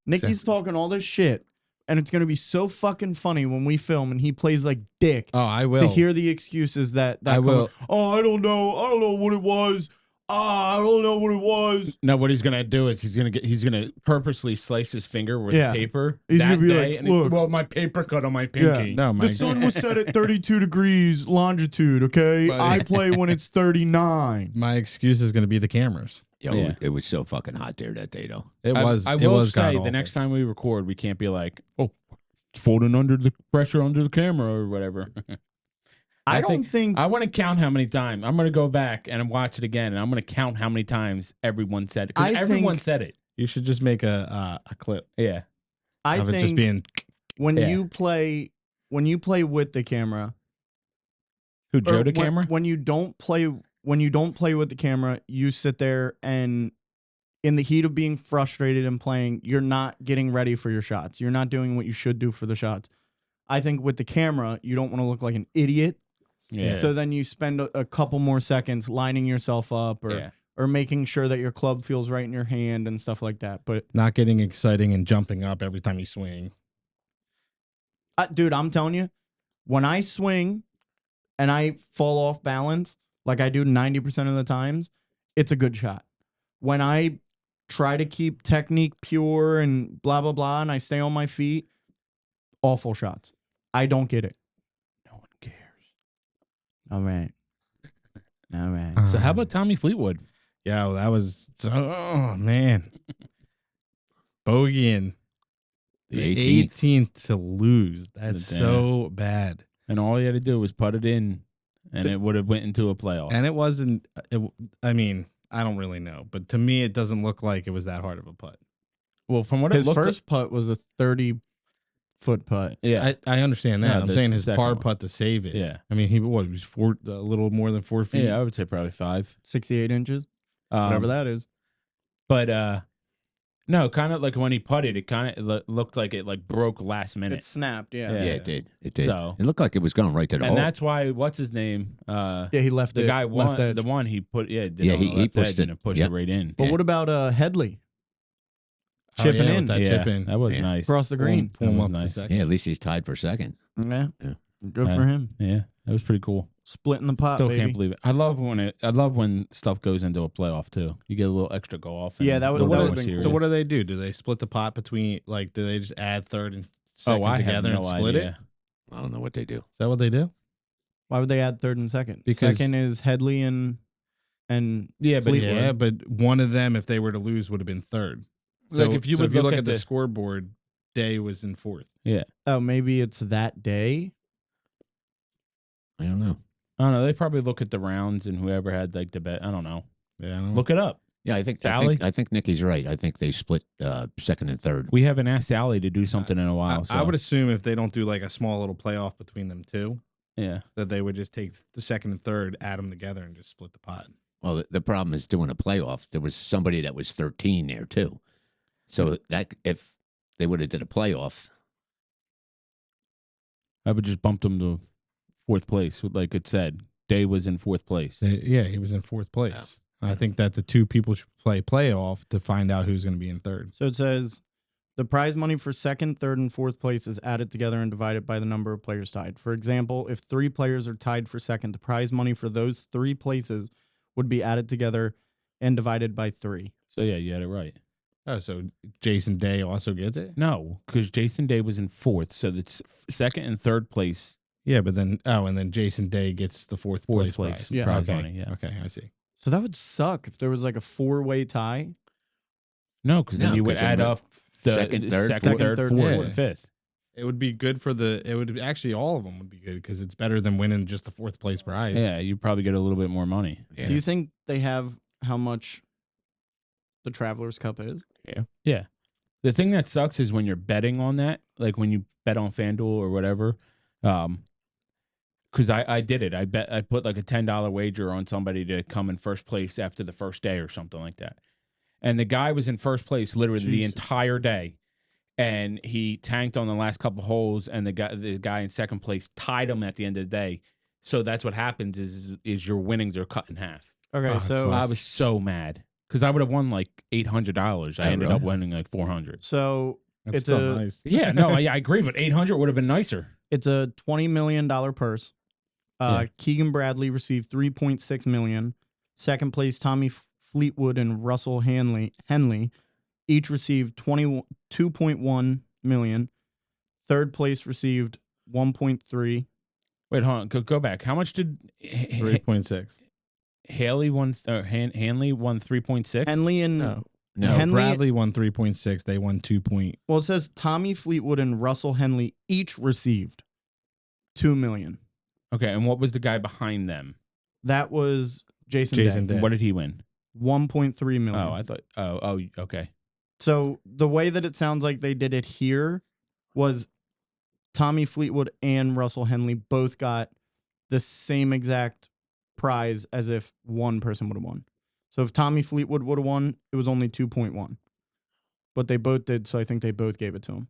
Nikki's talking all this shit and it's gonna be so fucking funny when we film and he plays like dick Oh, I will. to hear the excuses that I come will. up. Oh, I don't know what it was. I don't know what it was. No, what he's gonna do is he's gonna purposely slice his finger with Yeah. paper He's that gonna be day, like, and "Look." well, my paper cut on my pinky. No, my The sun was set at 32 degrees longitude. Okay, But- I play when it's 39. my excuse is going to be the cameras. Yo, Yeah. it was so fucking hot there that day, though. It was. I it will was say god-awful. the next time we record, we can't be like, oh, it's folding under the pressure under the camera or whatever. I don't think I want to count how many times. I'm going to go back and watch it again, and I'm going to count how many times everyone said it. Because I everyone think- said it. you should just make a clip Yeah. I of it just think being. when Yeah. you play with the camera, Who, or Joe the when- camera? when you don't play with the camera, you sit there and in the heat of being frustrated and playing, you're not getting ready for your shots. You're not doing what you should do for the shots. I think with the camera, you don't want to look like an idiot. Yeah. So then you spend a couple more seconds lining yourself up Yeah. or making sure that your club feels right in your hand and stuff like that. But Not getting exciting and jumping up every time you swing. dude, I'm telling you, when I swing and I fall off balance, like I do 90% of the times, it's a good shot. When I try to keep technique pure and blah, blah, blah, and I stay on my feet, awful shots. I don't get it. No one cares. All right. All right. So how about Tommy Fleetwood? Yeah, well, that was. Oh man, bogeying The the 18th. 18th to lose. That's Damn. so bad. And all he had to do was put it in, and it would have went into a playoff. And it wasn't. I mean, I don't really know, but to me, it doesn't look like it was that hard of a putt. Well, from what His it looked first putt was a 30-foot putt. yeah, I understand that. No, I'm the- saying the his second par one. putt to save it. yeah, I mean, he was a little more than 4 feet. yeah, I would say probably 5. 68 inches, whatever that is. But no, kind of like when he putted, it kind of looked like it like broke last minute, It snapped, yeah. Yeah. Yeah, it did. It did. So- It looked like it was going right to the and hole. that's why what's his name? Yeah, he left The it. guy left won edge. the one he put. Yeah, did Yeah, on he- the he left pushed edge it. and it pushed Yep. it right in. But Yeah. what about Headley? Oh, Chipping yeah, in. with that yeah, chip in. that was Yeah. nice. Across the green. Pull him That was up to nice. second. Yeah, at least he's tied for second. Yeah. Yeah. Good Yeah. for him. Yeah, that was pretty cool. Splitting the pot, Still baby. can't believe it. I love when stuff goes into a playoff too. You get a little extra go off. Yeah, that would- So that what, would've do- been so cool. what do they do? Do they split the pot between, like, do they just add third and second I have together no and split idea. it? I don't know what they do. Is that what they do? Why would they add third and second? Because- Second is Headley and Yeah, but Fleetwood. Yeah, but one of them, if they were to lose, would have been third. Like, So if you so would if you look look at at the the- scoreboard, Day was in fourth. oh, maybe it's that day. I don't know. I don't know. They probably look at the rounds and whoever had like the bet. I don't know. Yeah, I don't know. Look it up. Yeah, I think Sally? I think Nicky's right. I think they split second and third. We haven't asked Sally to do something in a while. I so. would assume if they don't do like a small little playoff between them two, Yeah. that they would just take the second and third, add them together, and just split the pot. Well, the problem is doing a playoff. There was somebody that was 13 there too. So that if they would have did a playoff, I would just bump them to fourth place. Like it said, Day was in fourth place. Yeah, he was in fourth place. I think that the two people should play playoff to find out who's going to be in third. So it says the prize money for second, third, and fourth place is added together and divided by the number of players tied. For example, if 3 players are tied for second, the prize money for those 3 places would be added together and divided by 3. So yeah, you had it right. Oh, so Jason Day also gets it? No, because Jason Day was in fourth. So that's second and third place. Yeah, but then and then Jason Day gets the fourth place. Place. prize. Yeah. Prize Okay. money, yeah. Okay, I see. So that would suck if there was like a 4-way tie. No, because then No, you would 'cause then add the up the second, third, second, fourth. third, Second, fourth, third, and fifth. It would be good for it would actually all of them would be good because it's better than winning just the fourth place prize. Yeah, you probably get a little bit more money. yeah. Do you think they have how much the Travelers Cup is? Yeah. The thing that sucks is when you're betting on that, like when you bet on FanDuel or whatever. Because I did it. I put like a $10 wager on somebody to come in first place after the first day or something like that. And the guy was in first place literally the Jesus. entire day. And he tanked on the last couple holes, and the guy in second place tied him at the end of the day. So that's what happens is your winnings are cut in half. Okay, Oh, so I was so mad because I would have won like $800. I Oh, ended really? up winning like $400. So That's It's still a- nice. Yeah, no, I agree, but 800 would have been nicer. It's a $20 million purse. Yeah. Keegan Bradley received $3.6 million. Second place, Tommy Fleetwood and Russell Henley each received $2.1 million. Third place received 1.3. Wait, hold on. Go back. How much did 3.6. Haley won? Hanley won 3.6. Henley and No. No, Henley- Bradley won 3.6. They won 2. well, it says Tommy Fleetwood and Russell Henley each received $2 million. Okay, and what was the guy behind them? That was Jason Jason Day. Day. What did he win? 1.3 million. Oh, I thought. Oh, okay. So the way that it sounds like they did it here was Tommy Fleetwood and Russell Henley both got the same exact prize as if one person would have won. So if Tommy Fleetwood would have won, it was only 2.1. But they both did, so I think they both gave it to him.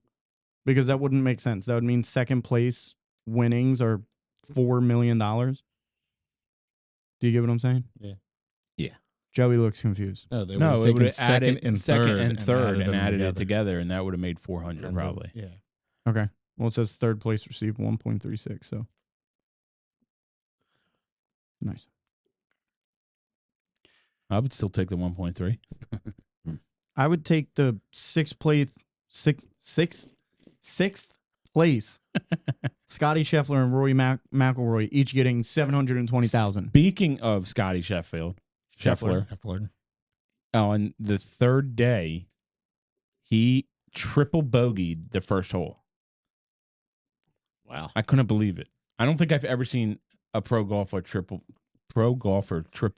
Because that wouldn't make sense. That would mean second place winnings are $4 million. Do you get what I'm saying? Yeah. Yeah. Joey looks confused. No, they No, would it have would taken have second added and second third and third and them added it together, and that would have made 400 And probably. Yeah. Okay. Well, it says third place received 1.36, so nice. I would still take the 1.3. I would take the sixth place Scotty Scheffler and Rory McIlroy each getting 720,000. Speaking of Scotty Scheffler, Scheffler. on the third day, he triple bogeyed the first hole. Wow. I couldn't believe it. I don't think I've ever seen a pro golfer triple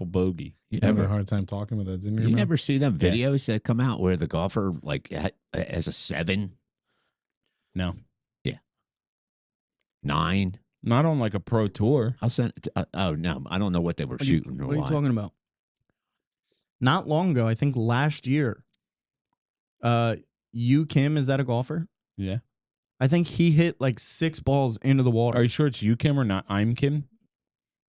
bogey. You You have a never, hard time talking with that, didn't you? you man? never see them videos that come out where the golfer like has a 7, No, 9. not on like a pro tour. I'll send. Oh no, I don't know what they were shooting or What are you why. talking about? Not long ago, I think last year, Yu Kim, is that a golfer? Yeah. I think he hit like 6 balls into the water. Are you sure it's you, Kim, or not? I'm Kim.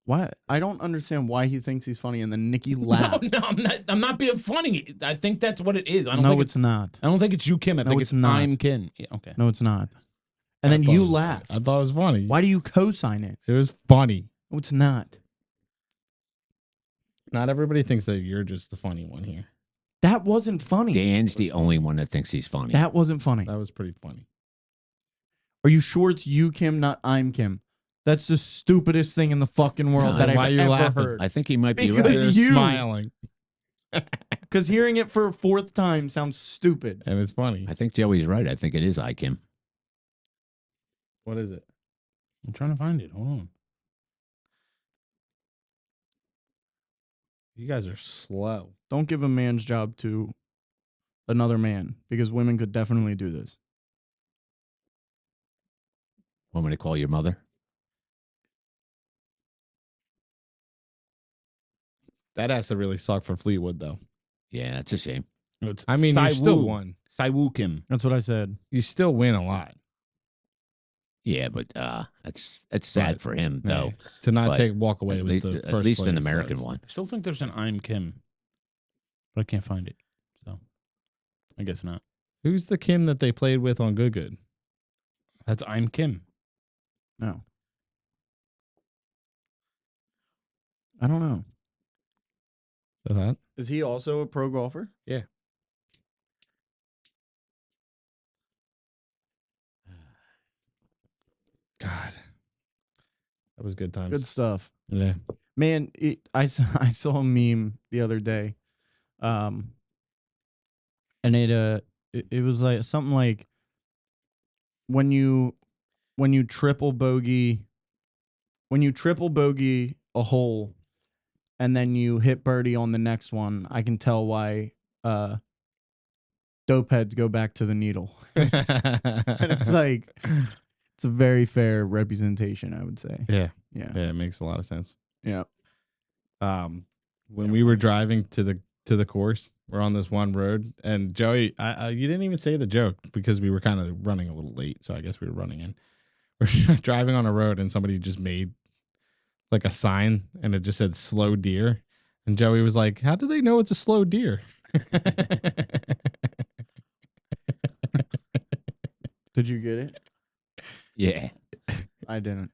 Why? I don't understand why he thinks he's funny, and then Nikki No, laughs. no, I'm not. I'm not being funny. I think that's what it is. I don't No, think it's not. I don't think it's you, Kim. I No, think it's it's not. I'm Kim. Yeah, okay. No, it's not. And I then thought you it was laugh. funny. I thought it was funny. Why do you co-sign it? It was funny. No, it's not. Not everybody thinks that you're just the funny one here. That wasn't funny. Dan's the only one that thinks he's funny. That wasn't funny. That was pretty funny. Are you sure it's you, Kim, not I'm Kim? That's the stupidest thing in the fucking world No, that that's I've why you're ever laughing. heard. I think he might be Because right. You're you- smiling, Because hearing it for a 4th time sounds stupid. and it's funny. I think Joey's right. I think it is Kim. What is it? I'm trying to find it. Hold on. You guys are slow. Don't give a man's job to another man because women could definitely do this. Want me to call your mother? That has to really suck for Fleetwood, though. Yeah, that's a shame. It's I mean, you Sai still Woo. won. Sai Woo Kim. That's what I said. You still win a lot. Yeah, but that's sad But, for him though. Yeah. To not But walk away At with least, the at first least an place American says. one. I still think there's an I'm Kim, but I can't find it. So I guess not. Who's the Kim that they played with on Good Good? That's I'm Kim. No. I don't know. Is that? Is he also a pro golfer? God, that was good times. Good stuff. Yeah. Man, I saw a meme the other day. And it was like something like when you triple bogey a hole and then you hit birdie on the next one, I can tell why dope heads go back to the needle. And it's like it's a very fair representation, I would say. Yeah. Yeah. Yeah, it makes a lot of sense. Yeah. When we were driving to the course, we're on this one road, and Joey, you didn't even say the joke because we were kind of running a little late, so I guess we were running in. We're driving on a road, and somebody just made like a sign, and it just said "slow deer," and Joey was like, "How do they know it's a slow deer?" Did you get it? Yeah. I didn't.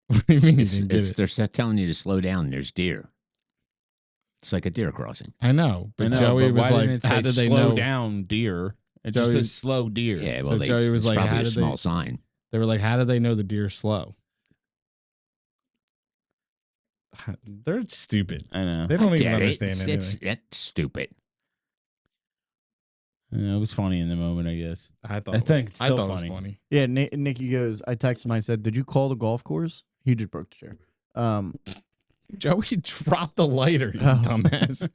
What do you mean you didn't get it? They're telling you to slow down. There's deer. It's like a deer crossing. I know, but I know, Joey but was why like, didn't it "How say did they slow know?" down, deer? It Joey- just says slow deer. Yeah, So well, Joey was it's like, probably how a did small they- sign. They were like, "How did they know the deer's slow?" They're stupid. I know. They don't I even get it. understand anything. It's stupid. Yeah, it was funny in the moment, I guess. I thought. I it think was, it's I still thought funny. it was funny. Yeah, Nikki goes, I texted him, I said, did you call the golf course? He just broke the chair. Joey dropped the lighter, you Oh. dumbass.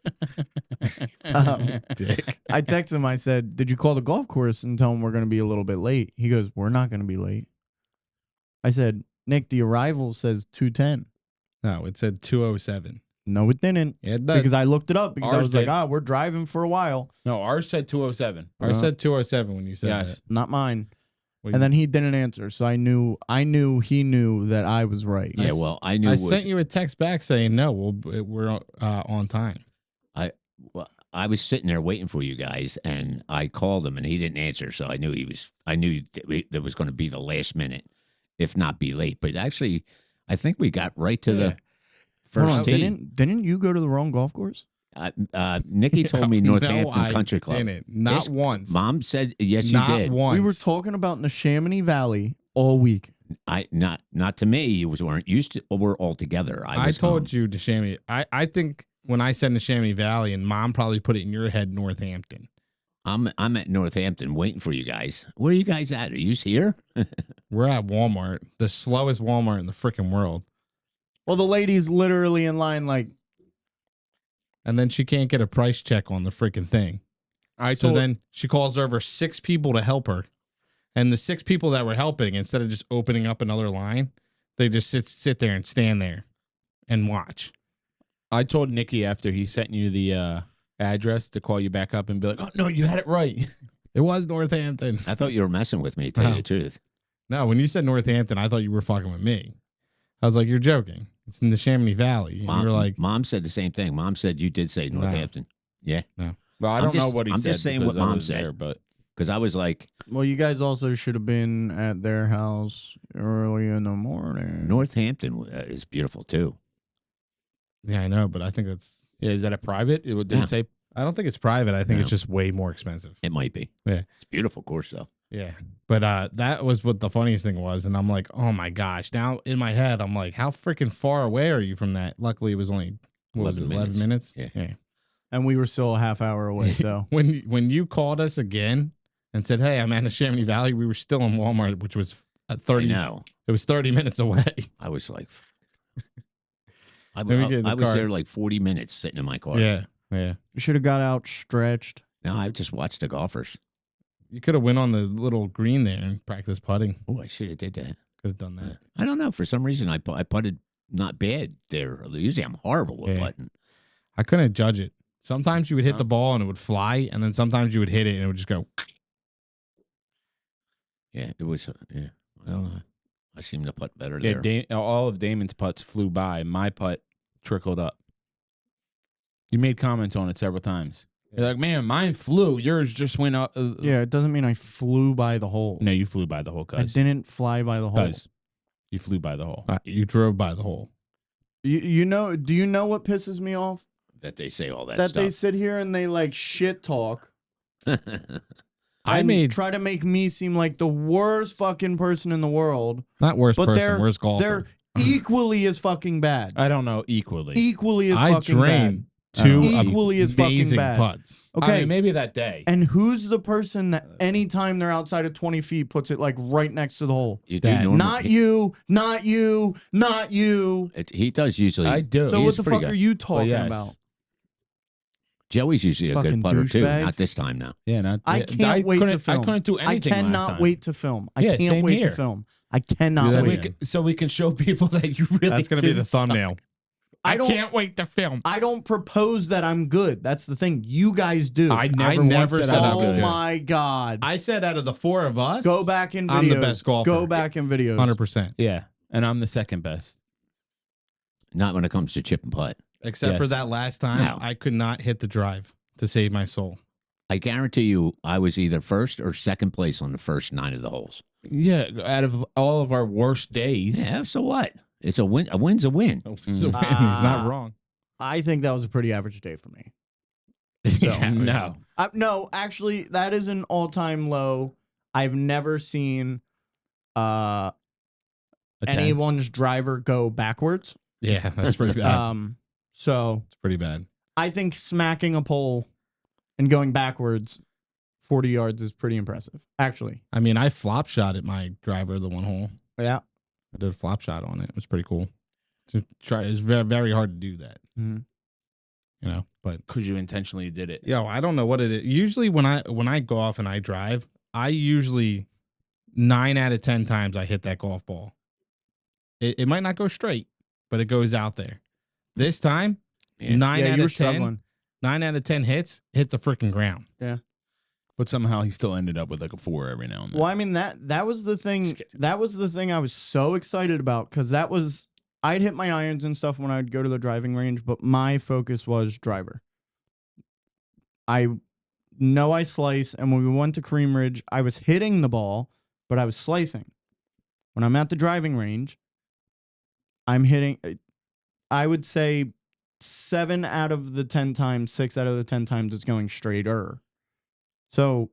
Dick. I texted him, I said, did you call the golf course and tell him we're going to be a little bit late? He goes, we're not going to be late. I said, Nick, the arrival says 2:10. No, it said 2:07. No, it didn't. Yeah, it does. Because I looked it up because I Ours was like, did. we're driving for a while. No, ours said 207. I said 2:07 when you said Yes. that. Not mine. Well, And then he didn't answer, so I knew he knew that I was right. Yeah, well, I knew I it was, sent you a text back saying no, we're on time. I was sitting there waiting for you guys, and I called him, and he didn't answer. So I knew that was going to be the last minute, if not be late. But actually, I think we got right to the Hold first on, tee. didn't you go to the wrong golf course? Nikki told me No, Northampton I Country Club. didn't. Not Yes, once. Mom said yes, Not you did. once. We were talking about Neshaminy Valley all week. Not to me. You weren't used to. We're all together. I told you to Chamonix. I think when I said to Chamonix Valley, and Mom probably put it in your head, Northampton. I'm at Northampton waiting for you guys. Where are you guys at? Are you here? We're at Walmart, the slowest Walmart in the freaking world. Well, the lady's literally in line like, And then she can't get a price check on the freaking thing. So then she calls over 6 people to help her. And the 6 people that were helping, instead of just opening up another line, they just sit there and stand there and watch. I told Nikki after he sent you the address to call you back up and be like, oh, no, you had it right. It was Northampton. I thought you were messing with me. To tell you the truth. No, when you said Northampton, I thought you were fucking with me. I was like, you're joking. It's in the Chamonix Valley. And you were like, Mom said the same thing. Mom said you did say Northampton. Yeah, Well, I I'm don't know just- what he I'm said. just saying because what I Mom was said. there, but because I was like well, you guys also should have been at their house early in the morning. Northampton is beautiful too. yeah, I know, but I think that's, yeah, is that a private? It did Yeah. it say I don't think it's private. I think No. it's just way more expensive. It might be. Yeah. It's a beautiful course though. Yeah. But that was what the funniest thing was. And I'm like, oh my gosh. Now in my head, I'm like, how freaking far away are you from that? Luckily, it was only, 11 minutes? Yeah. And we were still a half hour away, so. When you called us again and said, hey, I'm at the Chamonix Valley, we were still in Walmart, which was at 30. No, It was 30 minutes away. I was like, Let me get in the I was car. there like 40 minutes sitting in my car. Yeah. Yeah. You should have got out stretched. No, I just watched the golfers. You could have went on the little green there and practiced putting. Oh, I should have did that. Could have done that. I don't know. For some reason, I putted not bad there. Usually, I'm horrible with Yeah. putting. I couldn't judge it. Sometimes you would hit the ball and it would fly, and then sometimes you would hit it and it would just go. Yeah, it was. Yeah, well, I seem to putt better yeah, there. all of Damon's putts flew by. My putt trickled up. You made comments on it several times. You're like, man, mine flew. Yours just went up. Yeah, it doesn't mean I flew by the hole. No, you flew by the hole, I cuz. didn't fly by the hole. Cuz. You flew by the hole. You drove by the hole. You know, do you know what pisses me off? That they say all that, That stuff. they sit here and they like shit talk. I and made try to make me seem like the worst fucking person in the world, not worst but person, worst golfer. they're equally as fucking bad. I don't know equally. Equally as I fucking drained I don't 2 know. Equally as fucking amazing bad. putts. bad. Okay, I mean, maybe that day. and who's the person that anytime they're outside of 20 feet puts it like right next to the hole? You Dad. do normally, Not you, not you, not you. He does usually. I do. So He what is the pretty fuck good. are you talking yes. about? Joey's usually a Fucking good putter too. douchebags. Not this time now. Yeah, not, I yeah, can't wait to couldn't- film. I couldn't do I anything last cannot time. wait to film. I Yeah, can't same wait here. to film. I cannot So wait. we can show people that you really That's gonna be did the suck. thumbnail. I don't wait to film. I don't propose that I'm good. That's the thing. You guys do. I never, never once said I I was oh good. my god. I said out of the 4 of us, Go back in videos. I'm the best golfer. Go back in videos. 100%. Yeah, and I'm the second best. Not when it comes to chip and putt. Except Yes. for that last time, No. I could not hit the drive to save my soul. I guarantee you, I was either first or second place on the first 9 of the holes. Yeah, out of all of our worst days. Yeah, so what? It's a win. A win's a win. He's not wrong. I think that was a pretty average day for me. Yeah, no. No, actually, that is an all-time low. I've never seen A 10. anyone's driver go backwards. Yeah, that's pretty bad. So It's pretty bad. I think smacking a pole and going backwards 40 yards is pretty impressive, actually. I mean, I flop shot at my driver the one hole. Yeah. I did a flop shot on it. It was pretty cool. It's very, very hard to do that. Mhm. You know, but Because you intentionally did it. yo, I don't know what it is. Usually when I golf and I drive, I usually 9 out of 10 times I hit that golf ball. It might not go straight, but it goes out there. This time, Yeah. 9 Yeah, out you were of 10, struggling. 9 out of 10 hits hit the freaking ground. But somehow he still ended up with like a 4 every now and then. Well, I mean that was the thing. Just kidding. That was the thing I was so excited about because I'd hit my irons and stuff when I'd go to the driving range, but my focus was driver. I know I slice, and when we went to Cream Ridge, I was hitting the ball, but I was slicing. When I'm at the driving range, I'm hitting. I would say 7 out of the 10 times, 6 out of the 10 times, it's going straighter. So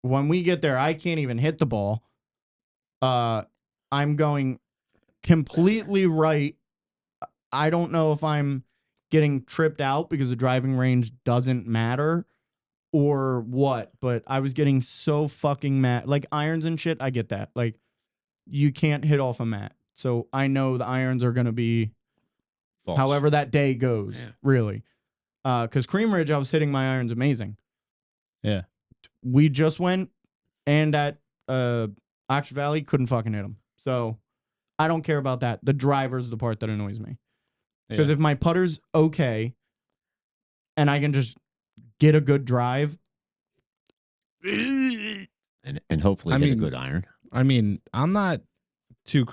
when we get there, I can't even hit the ball. I'm going completely right. I don't know if I'm getting tripped out because the driving range doesn't matter or what, but I was getting so fucking mad. Like irons and shit, I get that. Like you can't hit off a mat. So I know the irons are going to be False. however that day goes, Yeah. really. Because Cream Ridge, I was hitting my irons amazing. Yeah. We just went and at Oxford Valley couldn't fucking hit them. So I don't care about that. The driver's the part that annoys me. Because if my putter's okay and I can just get a good drive, and hopefully I hit mean- a good iron. I mean, I'm not too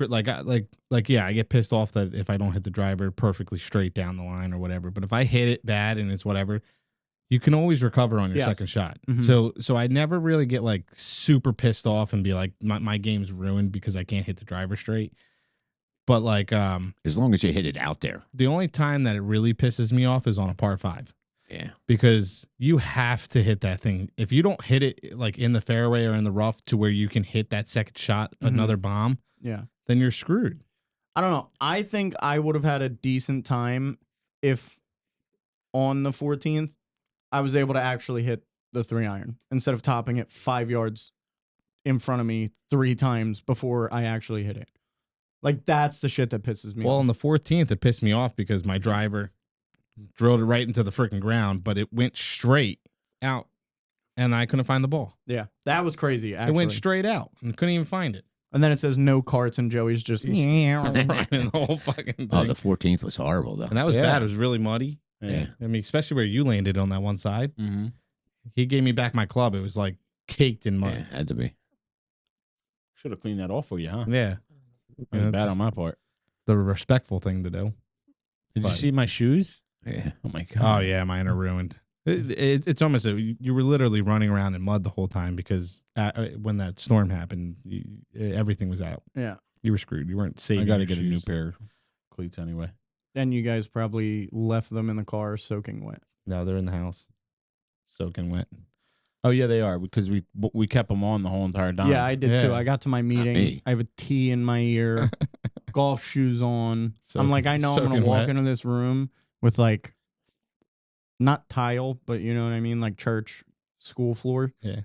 yeah, I get pissed off that if I don't hit the driver perfectly straight down the line or whatever. But if I hit it bad and it's whatever, you can always recover on your Yes. second shot. Mhm. So I never really get like super pissed off and be like my game's ruined because I can't hit the driver straight. But like As long as you hit it out there. the only time that it really pisses me off is on a par 5. Yeah. Because you have to hit that thing. If you don't hit it like in the fairway or in the rough to where you can hit that second shot, another bomb, yeah. then you're screwed. I don't know. I think I would have had a decent time if on the 14th I was able to actually hit the 3-iron instead of topping it 5 yards in front of me 3 times before I actually hit it. Like that's the shit that pisses me Well, off. on the 14th, it pissed me off because my driver drilled it right into the freaking ground, but it went straight out and I couldn't find the ball. Yeah, that was crazy, actually. It went straight out and couldn't even find it. And then it says no carts, and Joey's just... Running the whole fucking thing. Oh, the 14th was horrible though. And that was Yeah. bad. It was really muddy. Yeah. I mean, especially where you landed on that one side. Mm-hmm. He gave me back my club. It was like caked in Yeah, mud. had to be. Should have cleaned that off for you, huh? Yeah. That was that's bad on my part. the respectful thing to do. Did But- you see my shoes? Yeah. Oh my Oh, god. yeah. Mine are ruined. It's almost you were literally running around in mud the whole time because when that storm happened, everything was out. Yeah. You were screwed. You weren't saving. I got to your get a new shoes. pair of cleats anyway. And you guys probably left them in the car soaking wet. No, they're in the house, soaking wet. Oh yeah, they are because we kept them on the whole entire time. Yeah, I did too. Yeah. I got to my meeting. me. I have a tee in my ear, golf shoes on. I'm like, I know I'm going Soaking to walk wet. into this room with like, not tile, but you know what I mean? Like church, school floor. Yeah.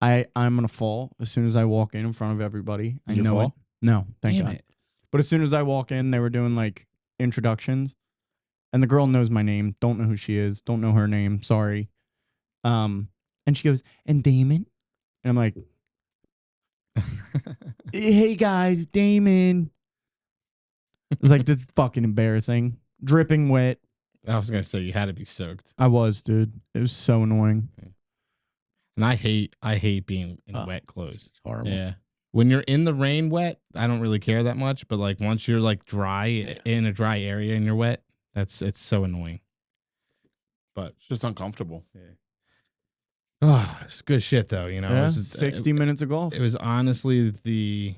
I'm going to fall as soon as I walk in front of everybody. Did you I know fall? it. No, thank Damn God. it. But as soon as I walk in, they were doing like introductions, and the girl knows my name. Don't know who she is. Don't know her name. Sorry. And she goes, and Damon, and I'm like, hey guys, Damon. It's like this is fucking embarrassing. Dripping wet. I was gonna say you had to be soaked, I was, dude. It was so annoying. and I hate being in Oh. wet clothes. It's horrible. Yeah. When you're in the rain wet, I don't really care that much. But like once you're like dry in a dry area and you're wet, it's so annoying. But It's just uncomfortable. Oh, it's good shit though. You know, Yeah, It's just, 60 minutes of golf. It was honestly the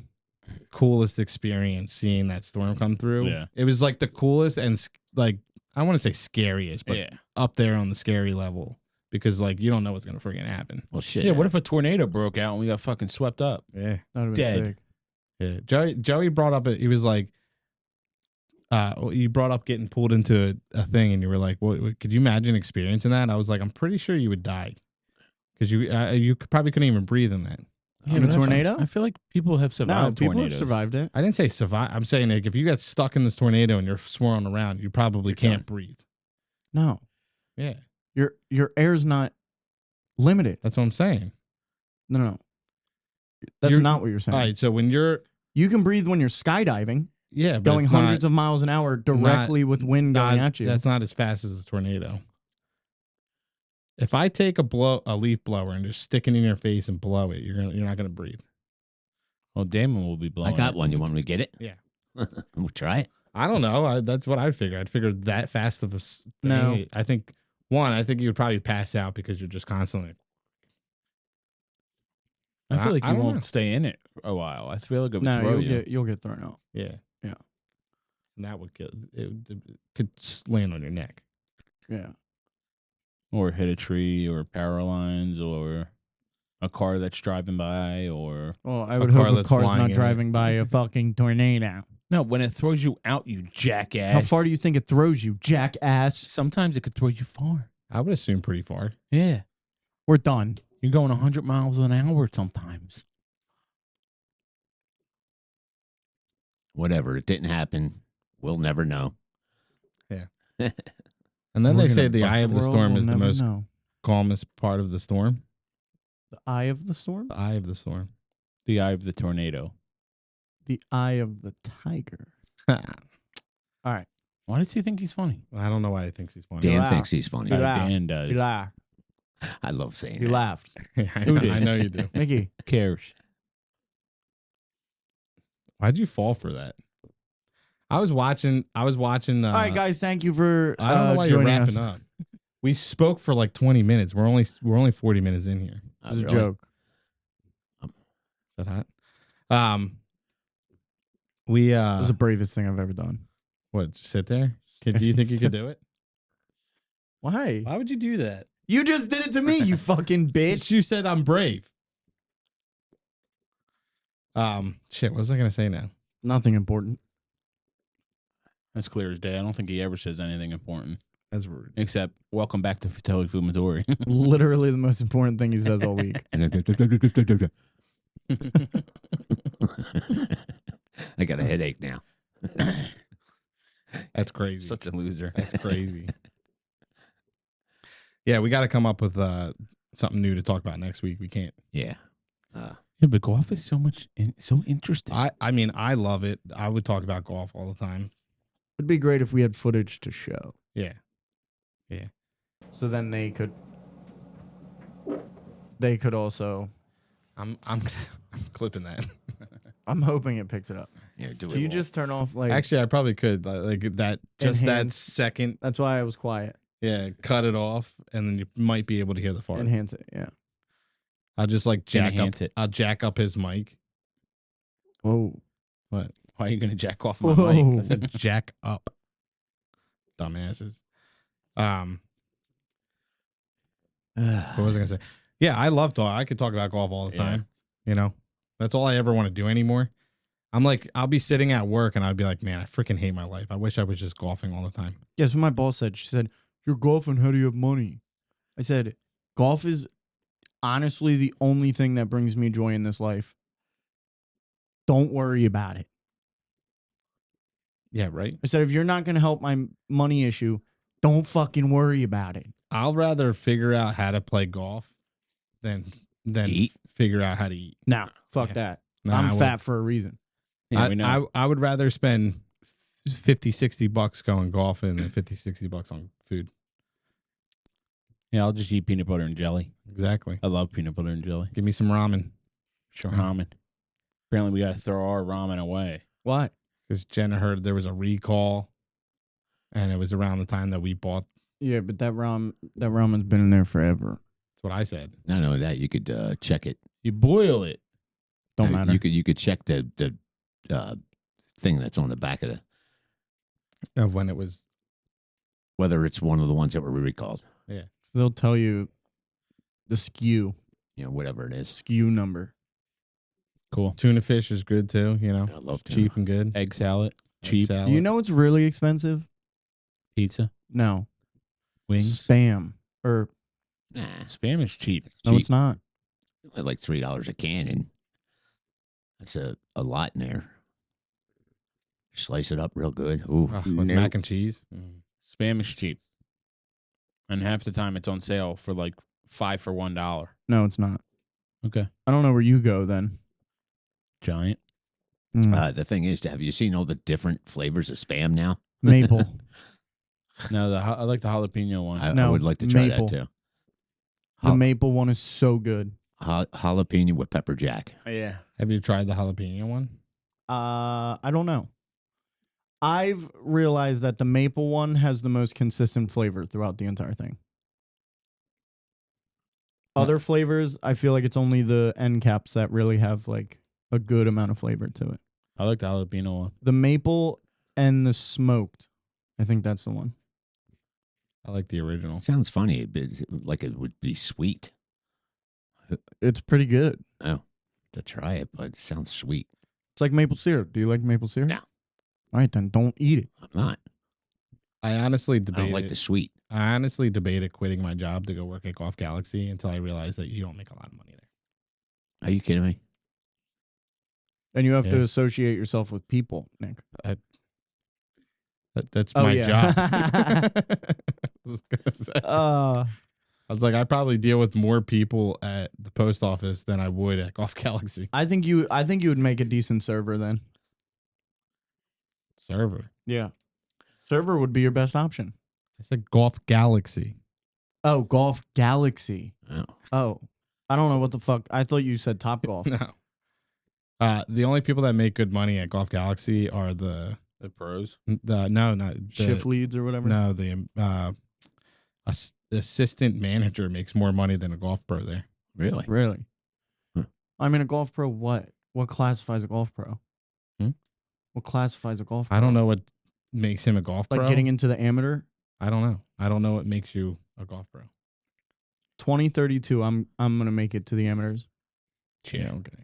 coolest experience seeing that storm come through. Yeah. It was like the coolest and like I want to say scariest, but Yeah. up there on the scary level because like you don't know what's gonna friggin' happen. Well, shit. Yeah, what if a tornado broke out and we got fucking swept up? Yeah, That would have been Dead. sick. yeah. Joey brought up he was like, you brought up getting pulled into a thing, and you were like, "What? Could you imagine experiencing that?" I was like, "I'm pretty sure you would die because you probably couldn't even breathe in that." In a but I feel- tornado? I feel like people have No, survived people have tornadoes. survived it. I didn't say survive. I'm saying like if you got stuck in this tornado and you're swirling around, you probably can't breathe. No, Yeah, your air's not limited. that's what I'm saying. No. That's You're- not what you're saying. All right, so when you're You can breathe when you're skydiving, but going it's hundreds not, of miles an hour directly with wind going at you. That's not as fast as a tornado. If I take a leaf blower and just stick it in your face and blow it, you're not gonna breathe. Well, Damon will be blowing. I got it. one. You want me to get it? Yeah. We'll try it. I don't know. That's what I'd figure. I'd figure that fast of a thing. No. I think you would probably pass out because you're just constantly. I feel like I you don't won't know. stay in it a while. I feel like it would no, throw you. you'll get thrown out. Yeah. Yeah. And that would kill. It could land on your neck. Yeah. Or hit a tree or power lines or a car that's driving by or Well, I would car hope a that's car's flying not in it. driving by a fucking tornado. no, when it throws you out, you jackass. How far do you think it throws you, jackass? Sometimes it could throw you far. I would assume pretty far. Yeah. We're done. You're going 100 miles an hour sometimes. Whatever. It didn't happen. We'll never know. And then We're they say gonna the eye bust of the world, storm we'll is the never most know. calmest part of the storm. The eye of the storm? The eye of the storm. The eye of the tornado. The eye of the tiger. I All right. Why does he think he's funny? don't know why he thinks he's funny. Dan laughed. thinks he's funny. He laughed. Dan does. He laughed. I love saying He that. laughed. Who did? I know you do. Mickey. Who cares? Why'd you fall for that? I was watching. All right, guys. Thank you for I don't know why you're joining wrapping us. up. We spoke for like 20 minutes. We're only 40 minutes in here. It was a Really? joke. Is that hot? We It was the bravest thing I've ever done. what? Just sit there? Do you think you could do it? Why? Why would you do that? You just did it to me, you fucking bitch. You said I'm brave. Shit. What was I gonna say now? Nothing important. That's clear as day. I don't think he ever says anything important That's rude. except "Welcome back to Fratelli Fumatori." Literally the most important thing he says all week. I got a headache now. That's crazy. Such a loser. That's crazy. Yeah, we got to come up with something new to talk about next week. We can't. Yeah. Yeah, but golf is so interesting. I mean, I love it. I would talk about golf all the time. It'd be great if we had footage to show. Yeah. So then they could also. I'm clipping that. I'm hoping it picks it up. Yeah, do Can you just turn off like? Actually, I probably could like that. Just that Enhance. second. That's why I was quiet. Yeah, cut it off, and then you might be able to hear the fart. Enhance it. Yeah. I'll just like jack Enhance up. it. I'll jack up his mic. Whoa. What? Why are you gonna jack off my Whoa. mic? I said jack up. Dumbasses. What was I gonna say? Yeah, I love talk. I could talk about golf all the Yeah. time. You know, that's all I ever want to do anymore. I'm like, I'll be sitting at work and I'd be like, man, I freaking hate my life. I wish I was just golfing all the time. Guess what my boss said? She said, "You're golfing. How do you have money?" I said, "Golf is honestly the only thing that brings me joy in this life. Don't worry about it." Yeah, right. I said, "If you're not going to help my money issue, don't fucking worry about it." I'll rather figure out how to play golf than Eat? figure out how to eat. Nah, fuck Yeah. that. Nah, I'm I fat for a reason. Yeah, we know. I would rather spend 50, 60 bucks going golfing than 50, 60 bucks on food. Yeah, I'll just eat peanut butter and jelly. Exactly. I love peanut butter and jelly. Give me some ramen. Sure, ramen. Apparently, we got to throw our ramen away. Why? Because Jenna heard there was a recall, and it was around the time that we bought. Yeah, but that ramen's been in there forever. That's what I said. Not only that, you could check it. You boil it. Don't matter. You could check the thing that's on the back of the, Of when it was. whether it's one of the ones that were recalled. So they'll tell you the SKU Whatever it is. SKU number. Cool. Tuna fish is good too. You know, I love tuna. cheap and good. Egg salad. Egg Cheap. salad. You know what's really expensive? Pizza. No. Wings. Spam. Or Nah, Spam is cheap. no, cheap. it's not. Like $3 a can, and that's a lot in there. Slice it up real good. Ooh, Ugh, with Nope. mac and cheese. Spam is cheap. And half the time it's on sale for like 5 for $1. No, it's not. Okay. I don't know where you go then. Giant. Mm. the thing is, have you seen all the different flavors of Spam now? Maple. No, I like the jalapeno one. I No, would like to try maple. that too. The maple one is so good. Jalapeno with pepper jack. Yeah. Have you tried the jalapeno one? I don't know. I've realized that the maple one has the most consistent flavor throughout the entire thing. Other flavors, I feel like it's only the end caps that really have like a good amount of flavor to it. I like the jalapeno one. The maple and the smoked, I think that's the one. I like the original. Sounds funny, but like it would be sweet It's pretty good. to try it, but it sounds sweet. It's like maple syrup. Do you like maple syrup? No. All right, then don't eat it. I'm not. I honestly I don't debated. like the sweet. I honestly debated quitting my job to go work at Golf Galaxy until I realized that you don't make a lot of money there. Are you kidding me? And you have to Yeah. associate yourself with people, Nick. That's Oh, my yeah. job. I was gonna say. I was like, I probably deal with more people at the post office than I would at Golf Galaxy. I think you would make a decent server then. Server. Yeah. Server would be your best option. I said Golf Galaxy. Oh, Golf Galaxy. Oh. Oh. I don't know what the fuck. I thought you said Top Golf. No. The only people that make good money at Golf Galaxy are the pros. Shift leads or whatever. No, the assistant manager makes more money than a golf pro there. Really? Really? Huh. I mean, a golf pro, what? What classifies a golf pro? Hmm? What classifies a golf pro? I don't know what makes him a golf Like pro. getting into the amateur? I don't know. I don't know what makes you a golf pro. 2032, I'm going to make it to the amateurs. Yeah, okay.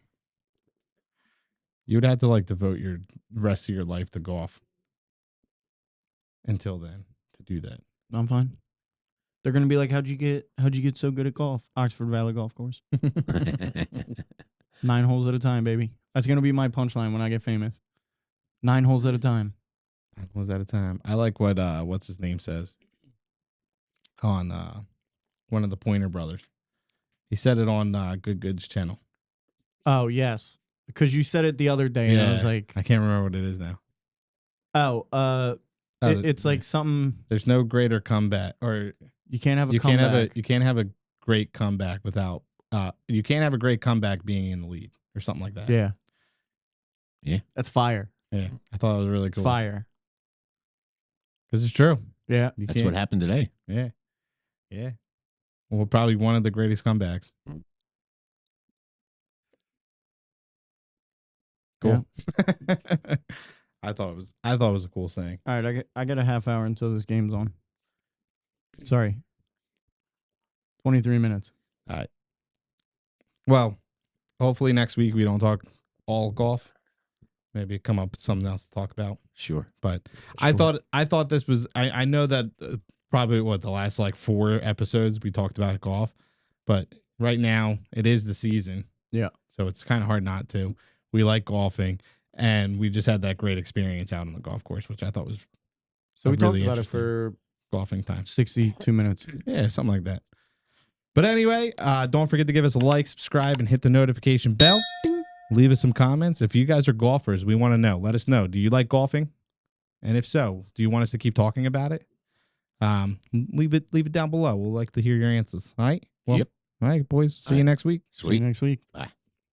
You would have to like devote your rest of your life to golf until then to do that. I'm fine. They're going to be like, how'd you get so good at golf? Oxford Valley Golf Course. 9 holes at a time, baby. That's going to be my punchline when I get famous. 9 holes at a time. What was at a time? I like what what's his name says on one of the Pointer Brothers. He said it on Good Goods channel. Oh, yes. Because you said it the other day, and I was like, I can't remember what it is now. it's like something There's no greater comeback, or you can't have a you comeback. can't have a great comeback without you can't have a great comeback being in the lead or something like that. Yeah. Yeah. That's fire. Yeah. I thought it was really It's cool. fire. Because it's true. Yeah. You That's can't- what happened today. Yeah. Yeah. Well, probably one of the greatest comebacks. Cool. I thought it was a cool saying. All right, I got a half hour until this game's on. Sorry. 23 minutes. Well, hopefully next week we don't talk all golf. Maybe come up with something else to talk about. Sure. But I thought this was I know that probably the last like 4 episodes we talked about golf, but right now it is the season. Yeah. So it's kind of hard not to. We like golfing, and we just had that great experience out on the golf course, which I thought was So a we really talked about it interesting for golfing time. 62 minutes. Yeah, something like that. But anyway, don't forget to give us a like, subscribe, and hit the notification bell. Ding. Leave us some comments. If you guys are golfers, we want to know. Let us know. Do you like golfing? And if so, do you want us to keep talking about it? Leave it down below. We'll like to hear your answers. All right? Well, Yep. All right, boys. See you next week. See you next week. Bye.